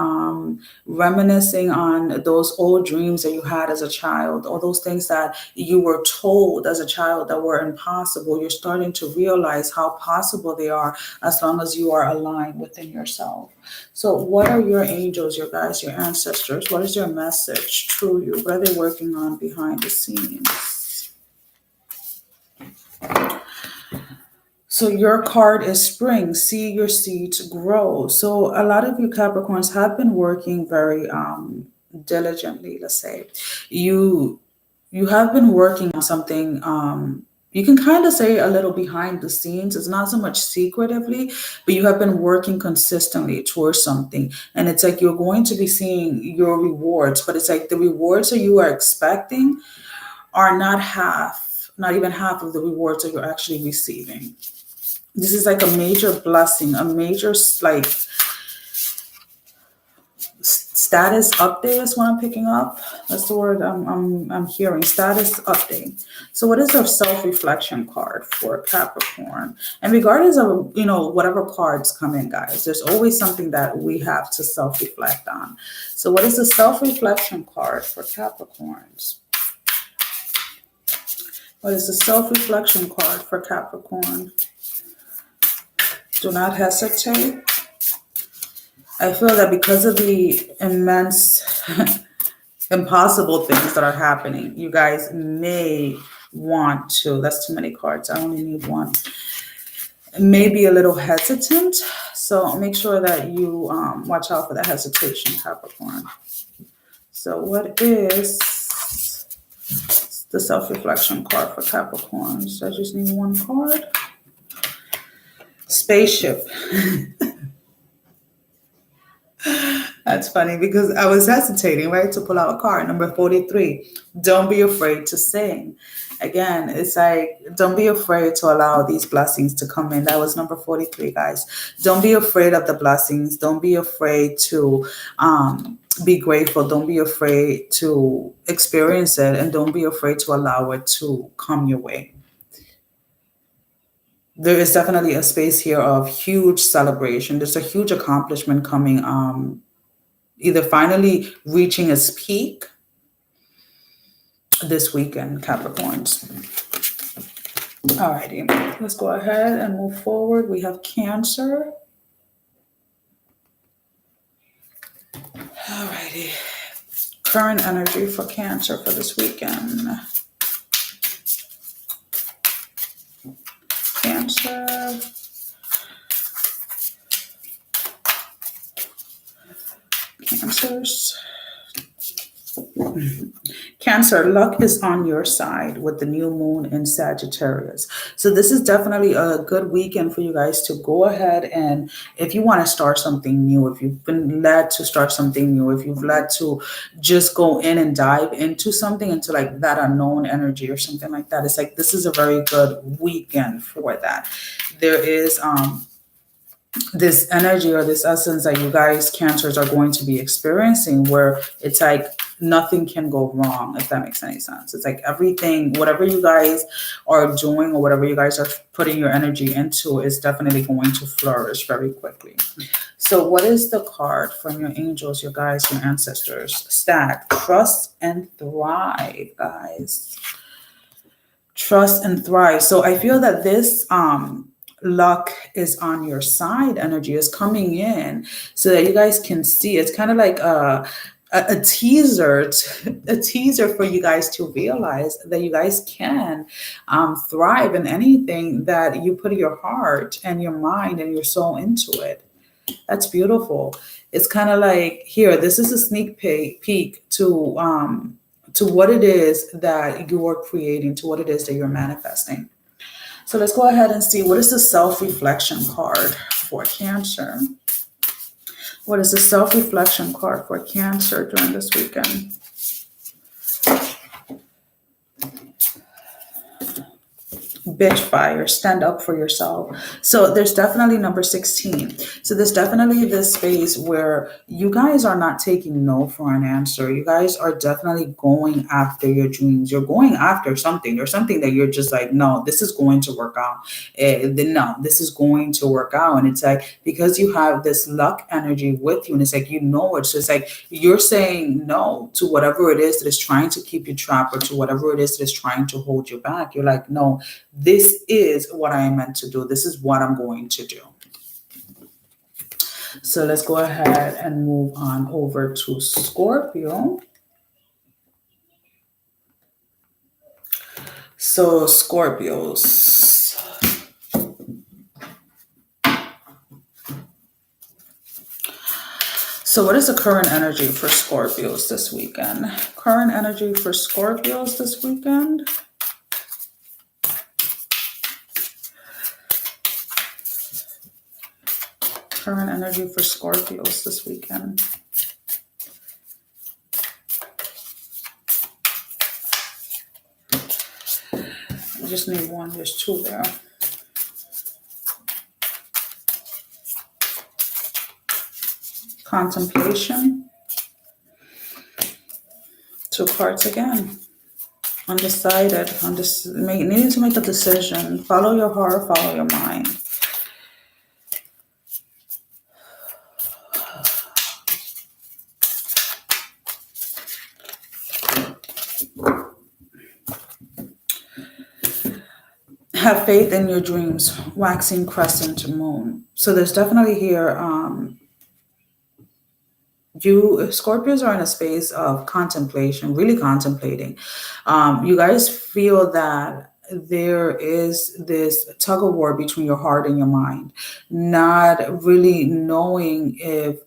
reminiscing on those old dreams that you had as a child, or those things that you were told as a child that were impossible. You're starting to realize how possible they are as long as you are aligned within yourself. So what are your angels, your guides, your ancestors? What is your message to you? What are they working on behind the scenes? So your card is spring. See your seeds grow. So a lot of you Capricorns have been working very diligently, let's say. You have been working on something, you can kind of say a little behind the scenes. It's not so much secretively, but you have been working consistently towards something. And it's like you're going to be seeing your rewards, but it's like the rewards that you are expecting are not even half of the rewards that you're actually receiving. This is like a major blessing, a major Status update is what I'm picking up. That's the word I'm hearing. Status update. So what is the self-reflection card for Capricorn? And regardless of, whatever cards come in, guys, there's always something that we have to self-reflect on. So what is the self-reflection card for Capricorns? What is the self-reflection card for Capricorn? Do not hesitate. I feel that because of the immense, impossible things that are happening, you guys may want to, that's too many cards, I only need one, maybe a little hesitant. So make sure that you watch out for that hesitation, Capricorn. So what is the self-reflection card for Capricorns? I just need one card. Spaceship. That's funny because I was hesitating, right, to pull out a card. Number 43. Don't be afraid to sing. Again, it's like, don't be afraid to allow these blessings to come in. That was number 43, guys. Don't be afraid of the blessings. Don't be afraid to be grateful. Don't be afraid to experience it. And don't be afraid to allow it to come your way. There is definitely a space here of huge celebration. There's a huge accomplishment coming, either finally reaching its peak this weekend, Capricorns. Alrighty, let's go ahead and move forward. We have Cancer. Alrighty, current energy for Cancer for this weekend. Cancer. Cancers. Cancer, luck is on your side with the new moon in Sagittarius. So this is definitely a good weekend for you guys to go ahead and, if you want to start something new, if you've been led to start something new, if you've led to just go in and dive into something, into like that unknown energy or something like that, it's like this is a very good weekend for that. There is this energy or this essence that you guys, Cancers, are going to be experiencing, where it's like nothing can go wrong, if that makes any sense. It's like everything, whatever you guys are doing or whatever you guys are putting your energy into, is definitely going to flourish very quickly. So what is the card from your angels, your guides, your ancestors? Stack, trust and thrive, guys. Trust and thrive. So I feel that this luck is on your side energy is coming in so that you guys can see. It's kind of like a teaser for you guys to realize that you guys can thrive in anything that you put your heart and your mind and your soul into it. That's beautiful. It's kind of like, here, this is a sneak peek to what it is that you are creating, to what it is that you're manifesting. So let's go ahead and see, what is the self-reflection card for Cancer? What is the self-reflection card for Cancer during this weekend? Bitch fire, stand up for yourself. So there's definitely number 16. So there's definitely this space where you guys are not taking no for an answer. You guys are definitely going after your dreams. You're going after something. There's something that you're just like, no, this is going to work out. No, this is going to work out. And it's like, because you have this luck energy with you, and it's like, you know it. So it's like you're saying no to whatever it is that is trying to keep you trapped, or to whatever it is that is trying to hold you back. You're like, no, this is what I am meant to do. This is what I'm going to do. So let's go ahead and move on over to Scorpio. So Scorpios. So what is the current energy for Scorpios this weekend? Current energy for Scorpios this weekend. Current energy for Scorpios this weekend. I just need one. There's two there. Contemplation. Two cards again. Undecided, needing to make a decision. Follow your heart, follow your mind. Have faith in your dreams, waxing crescent moon. So there's definitely here, you Scorpios are in a space of contemplation, really contemplating. You guys feel that there is this tug of war between your heart and your mind, not really knowing if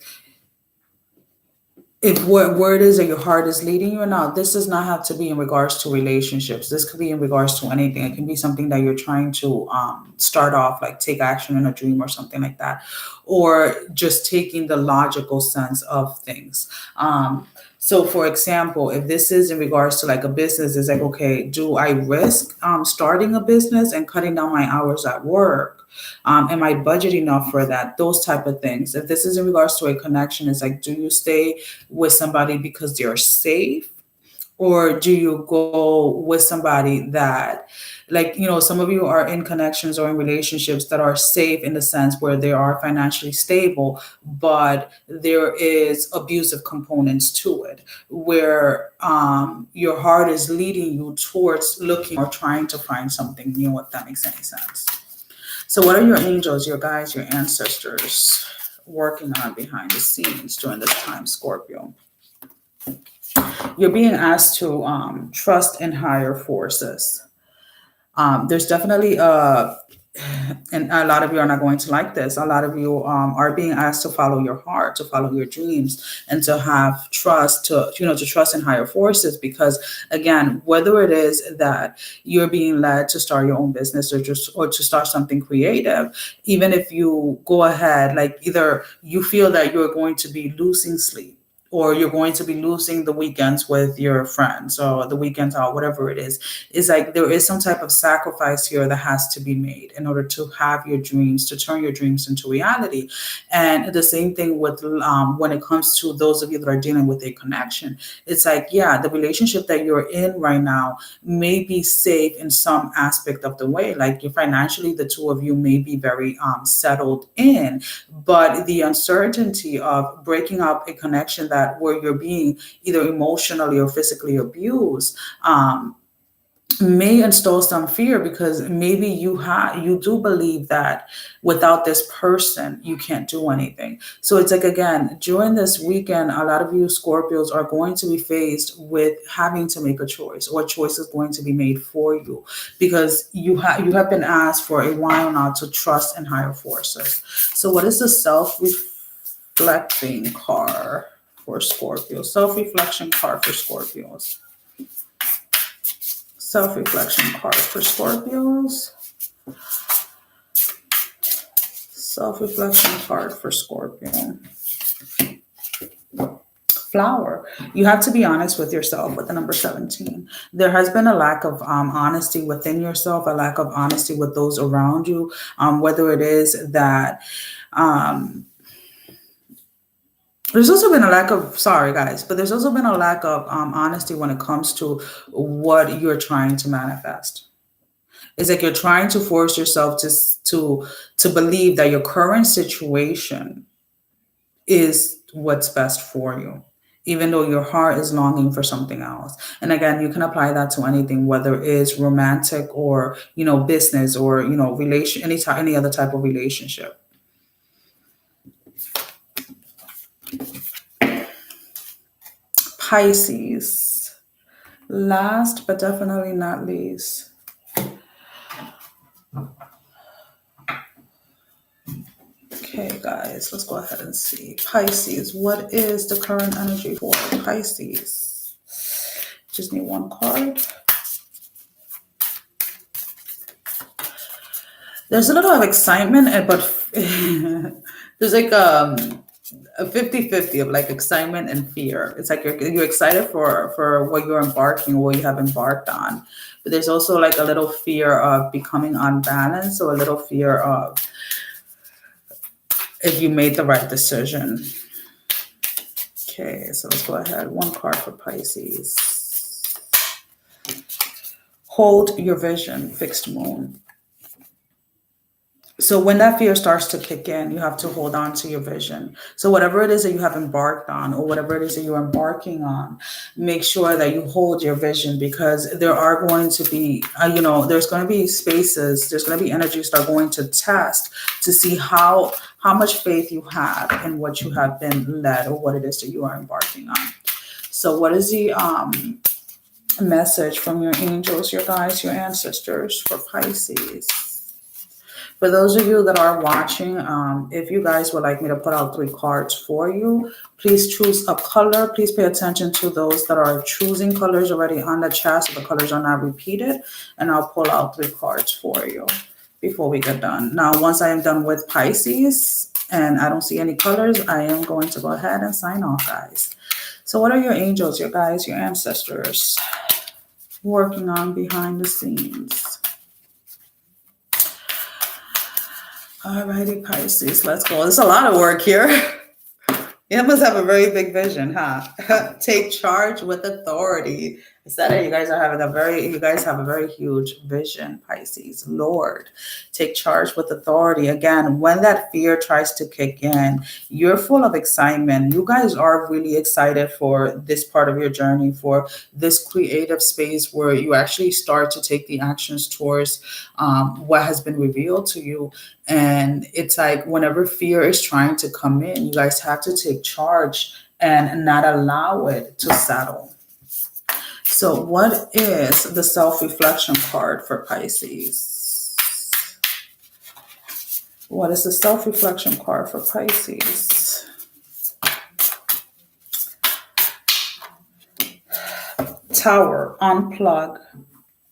where it is that your heart is leading you or not. This does not have to be in regards to relationships. This could be in regards to anything. It can be something that you're trying to start off, like take action in a dream or something like that, or just taking the logical sense of things. So for example, if this is in regards to like a business, it's like, okay, do I risk starting a business and cutting down my hours at work? Am I budgeting enough for that? Those type of things. If this is in regards to a connection, it's like, do you stay with somebody because they're safe? Or do you go with somebody that, like, some of you are in connections or in relationships that are safe in the sense where they are financially stable, but there is abusive components to it, where your heart is leading you towards looking or trying to find something new, if that makes any sense. So what are your angels, your guides, your ancestors working on behind the scenes during this time, Scorpio? You're being asked to trust in higher forces. There's definitely and a lot of you are not going to like this. A lot of you are being asked to follow your heart, to follow your dreams, and to have trust, to trust in higher forces. Because again, whether it is that you're being led to start your own business or to start something creative, even if you go ahead, like either you feel that you're going to be losing sleep, or you're going to be losing the weekends with your friends, or the weekends out, whatever it is like there is some type of sacrifice here that has to be made in order to have your dreams, to turn your dreams into reality. And the same thing with when it comes to those of you that are dealing with a connection. It's like, yeah, the relationship that you're in right now may be safe in some aspect of the way. Like financially, the two of you may be very settled in, but the uncertainty of breaking up a connection that where you're being either emotionally or physically abused may install some fear, because maybe you do believe that without this person you can't do anything. So it's like, again, during this weekend, a lot of you Scorpios are going to be faced with having to make a choice, or a choice is going to be made for you, because you have been asked for a while now to trust in higher forces. So what is the self-reflecting card for Scorpio? Self-reflection card for Scorpios. Self-reflection card for Scorpios. Self-reflection card for Scorpio. Flower. You have to be honest with yourself with the number 17. There has been a lack of honesty within yourself, a lack of honesty with those around you, whether it is that there's also been a lack of, sorry guys, but there's also been a lack of honesty when it comes to what you're trying to manifest. It's like you're trying to force yourself to believe that your current situation is what's best for you, even though your heart is longing for something else. And again, you can apply that to anything, whether it's romantic or, business or, any other type of relationship. Pisces, last but definitely not least. Okay, guys, let's go ahead and see. Pisces, what is the current energy for Pisces? Just need one card. There's a little of excitement, but there's like a 50-50 of like excitement and fear. It's like you're excited for what you're embarking, what you have embarked on, but there's also like a little fear of becoming unbalanced, or a little fear of if you made the right decision. Okay, so let's go ahead. One card for Pisces. Hold your vision, fixed moon. So when that fear starts to kick in, you have to hold on to your vision. So whatever it is that you have embarked on, or whatever it is that you're embarking on, make sure that you hold your vision, because there are going to be, there's going to be spaces, there's going to be energies that are going to test to see how much faith you have in what you have been led, or what it is that you are embarking on. So what is the message from your angels, your guides, your ancestors for Pisces? For those of you that are watching, if you guys would like me to put out 3 cards for you, please choose a color. Please pay attention to those that are choosing colors already on the chat, so the colors are not repeated. And I'll pull out 3 cards for you before we get done. Now, once I am done with Pisces and I don't see any colors, I am going to go ahead and sign off, guys. So what are your angels, your guides, your ancestors working on behind the scenes? Alrighty, Pisces, let's go. There's a lot of work here. You must have a very big vision, huh? Take charge with authority. I said it, you guys have a very huge vision, Pisces. Lord, take charge with authority. Again, when that fear tries to kick in, you're full of excitement. You guys are really excited for this part of your journey, for this creative space where you actually start to take the actions towards what has been revealed to you. And it's like whenever fear is trying to come in, you guys have to take charge and not allow it to settle. So what is the self-reflection card for Pisces? What is the self-reflection card for Pisces? Tower, unplug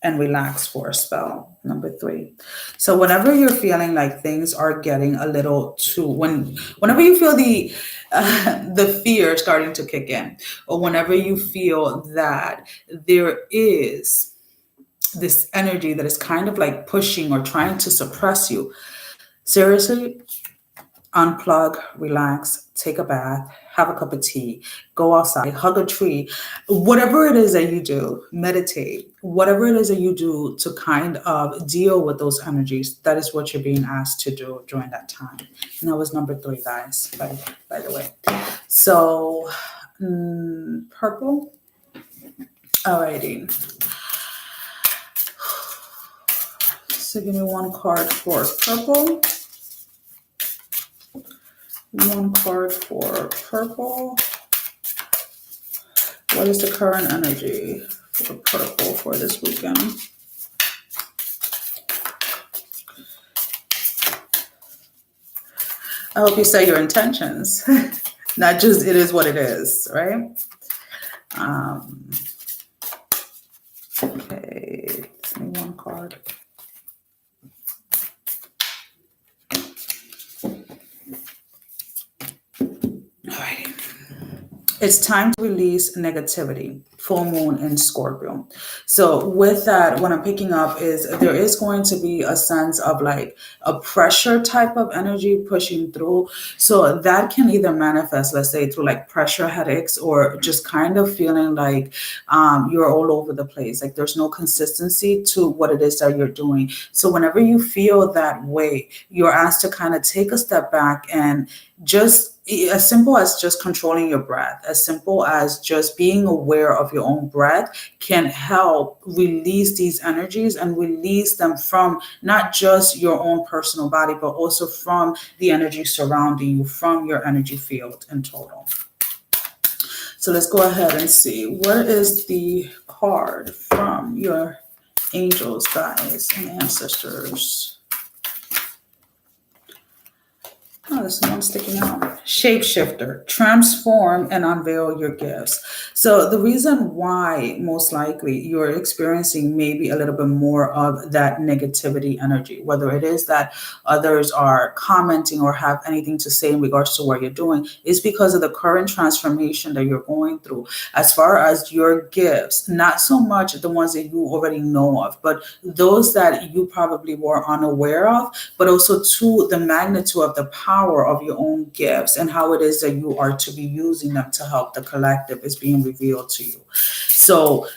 and relax for a spell. Number 3. So whenever you're feeling like things are getting a little too, whenever you feel the fear starting to kick in, or whenever you feel that there is this energy that is kind of like pushing or trying to suppress you, seriously, unplug, relax, take a bath, have a cup of tea, go outside, hug a tree, whatever it is that you do, meditate, whatever it is that you do to kind of deal with those energies, that is what you're being asked to do during that time. And that was number 3, guys, by the way. So, purple. Alrighty. So give me 1 card for purple. 1 card for purple. What is the current energy for purple for this weekend? I hope you set your intentions, not just it is what it is, right? Okay, give me 1 card. It's time to release negativity. Full moon in Scorpio. So with that, what I'm picking up is there is going to be a sense of like a pressure type of energy pushing through. So that can either manifest, let's say, through like pressure headaches, or just kind of feeling like you're all over the place. Like there's no consistency to what it is that you're doing. So whenever you feel that way, you're asked to kind of take a step back and just as simple as just controlling your breath, as simple as just being aware of your own breath can help release these energies and release them from not just your own personal body, but also from the energy surrounding you, from your energy field in total. So let's go ahead and see. What is the card from your angels, guides, and ancestors? Oh, there's one sticking out. Shapeshifter, transform and unveil your gifts. So the reason why most likely you're experiencing maybe a little bit more of that negativity energy, whether it is that others are commenting or have anything to say in regards to what you're doing, is because of the current transformation that you're going through. As far as your gifts, not so much the ones that you already know of, but those that you probably were unaware of, but also to the magnitude of the power power of your own gifts and how it is that you are to be using them to help the collective is being revealed to you. So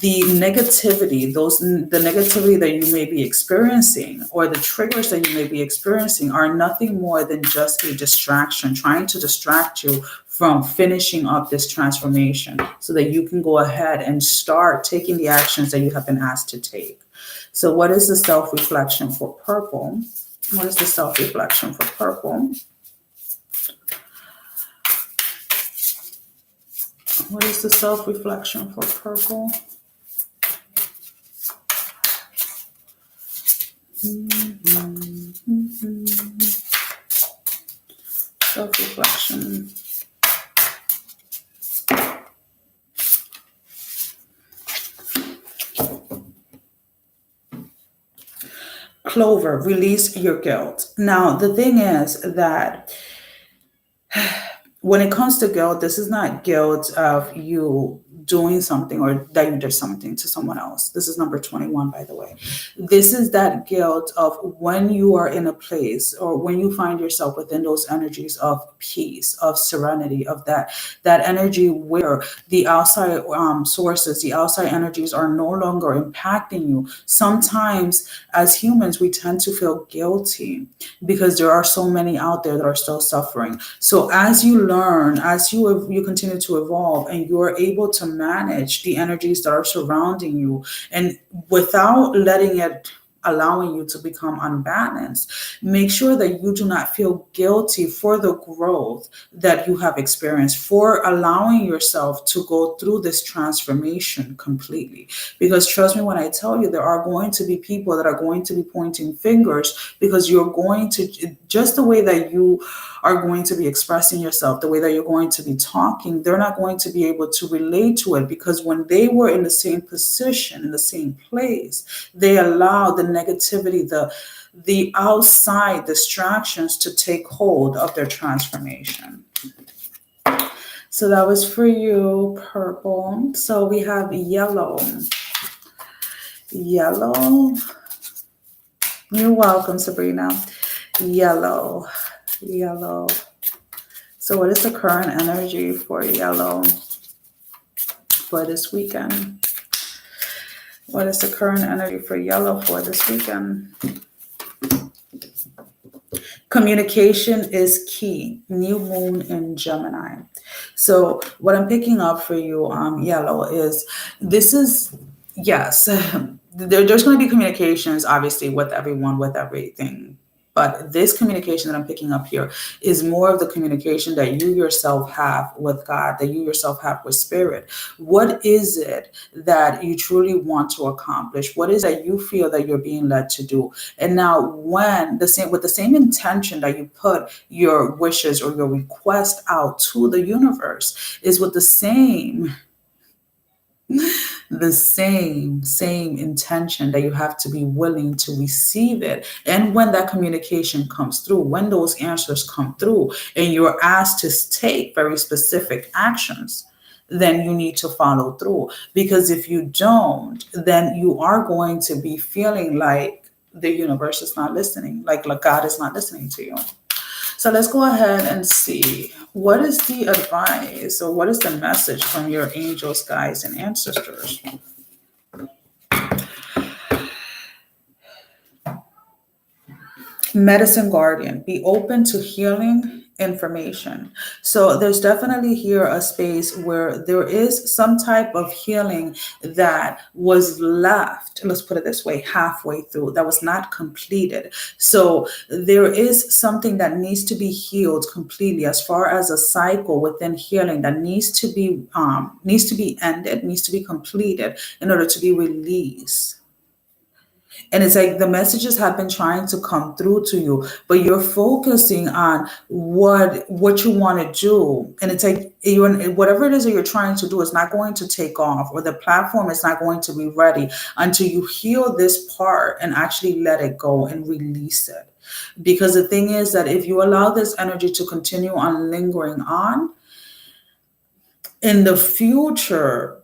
the negativity, the negativity that you may be experiencing or the triggers that you may be experiencing are nothing more than just a distraction, trying to distract you from finishing up this transformation so that you can go ahead and start taking the actions that you have been asked to take. So what is the self-reflection for purple? What is the self-reflection for purple? What is the self-reflection for purple? Self-reflection. Clover, release your guilt. Now, the thing is that when it comes to guilt, this is not guilt of you doing something or that you did something to someone else. This is number 21, by the way. This is that guilt of when you are in a place or when you find yourself within those energies of peace, of serenity, of that energy where the outside sources, the outside energies are no longer impacting you. Sometimes as humans, we tend to feel guilty because there are so many out there that are still suffering. So as you learn, as you continue to evolve and you are able to manage the energies that are surrounding you and without allowing you to become unbalanced, make sure that you do not feel guilty for the growth that you have experienced, for allowing yourself to go through this transformation completely. Because trust me when I tell you, there are going to be people that are going to be pointing fingers because you're going to, just the way that you are going to be expressing yourself, the way that you're going to be talking, they're not going to be able to relate to it because when they were in the same position, in the same place, they allowed the negativity, the outside distractions to take hold of their transformation. So that was for you, purple. So we have yellow. Yellow. You're welcome, Sabrina. Yellow. Yellow. So what is the current energy for yellow for this weekend? What is the current energy for yellow for this weekend? Communication is key. New moon in Gemini. So what I'm picking up for you, yellow, is this is, yes, there's going to be communications, obviously, with everyone, with everything. But this communication that I'm picking up here is more of the communication that you yourself have with God, that you yourself have with Spirit. What is it that you truly want to accomplish? What is that you feel that you're being led to do? And now with the same intention that you put your wishes or your request out to the universe is with the same intention that you have to be willing to receive it. And when that communication comes through, when those answers come through and you're asked to take very specific actions, then you need to follow through. Because if you don't, then you are going to be feeling like the universe is not listening, like God is not listening to you. So let's go ahead and see what is the advice or what is the message from your angels, guides, and ancestors. Medicine guardian, be open to healing information. So there's definitely here a space where there is some type of healing that was left, let's put it this way, halfway through, that was not completed. So there is something that needs to be healed completely as far as a cycle within healing that needs to be ended, needs to be completed in order to be released. And it's like the messages have been trying to come through to you, but you're focusing on what you want to do. And it's like whatever it is that you're trying to do is not going to take off, or the platform is not going to be ready until you heal this part and actually let it go and release it. Because the thing is that if you allow this energy to continue on lingering on, in the future,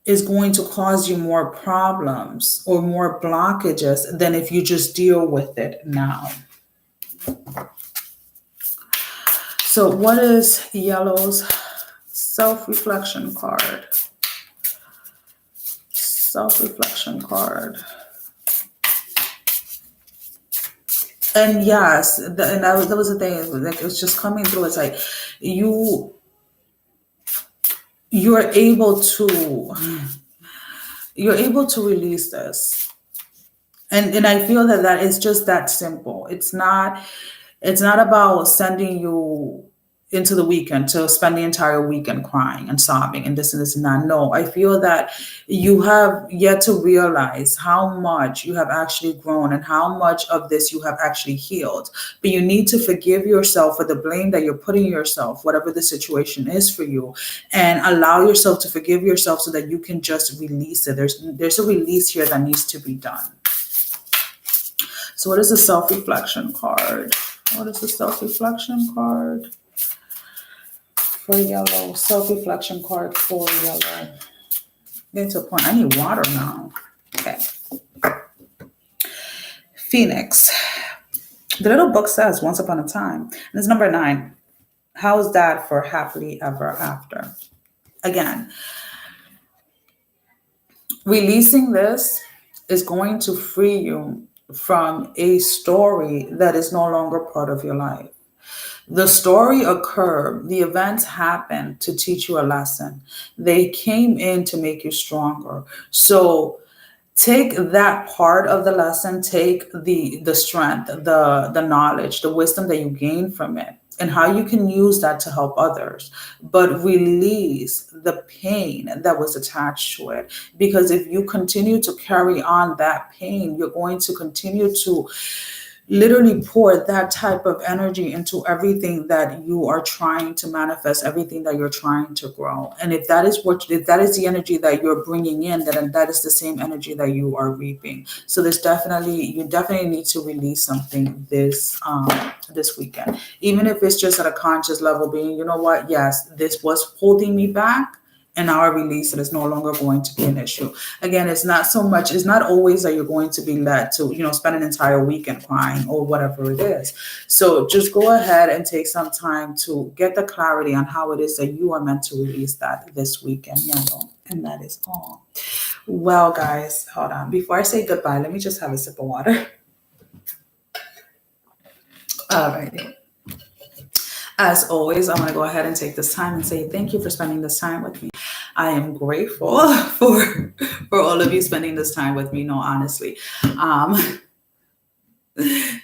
is going to cause you more problems or more blockages than if you just deal with it now. So what is yellow's self-reflection card? Self-reflection card. And yes, and that was the thing. Like, it was just coming through. It's like you're able to release this, and I feel that is just that simple. It's not about sending you into the weekend to spend the entire weekend crying and sobbing and this and this and that. No, I feel that you have yet to realize how much you have actually grown and how much of this you have actually healed. But you need to forgive yourself for the blame that you're putting yourself, whatever the situation is for you, and allow yourself to forgive yourself so that you can just release it. There's a release here that needs to be done. So what is the self-reflection card? What is the self-reflection card for yellow? Self-reflection card for yellow. Getting to a point. I need water now. Okay. Phoenix. The little book says once upon a time. And it's number 9. How's that for happily ever after? Again, releasing this is going to free you from a story that is no longer part of your life. The story occurred, the events happened to teach you a lesson. They came in to make you stronger. So take that part of the lesson, take the strength, the knowledge, the wisdom that you gain from it, and how you can use that to help others, but release the pain that was attached to it. Because if you continue to carry on that pain, you're going to continue to literally pour that type of energy into everything that you are trying to manifest, everything that you're trying to grow. And if that is the energy that you're bringing in, then that is the same energy that you are reaping. So you definitely need to release something this weekend, even if it's just at a conscious level, being, you know what, yes, this was holding me back, and now I release it. Is no longer going to be an issue. Again, it's not always that you're going to be led to, spend an entire weekend crying or whatever it is. So just go ahead and take some time to get the clarity on how it is that you are meant to release that this weekend, and that is all. Well, guys, hold on. Before I say goodbye, let me just have a sip of water. All righty. As always, I want to go ahead and take this time and say thank you for spending this time with me. I am grateful for all of you spending this time with me. No, honestly.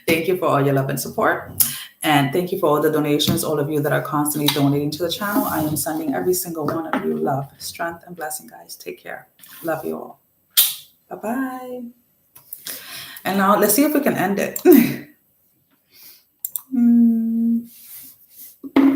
Thank you for all your love and support. And thank you for all the donations, all of you that are constantly donating to the channel. I am sending every single one of you love, strength, and blessing, guys. Take care. Love you all. Bye-bye. And now let's see if we can end it.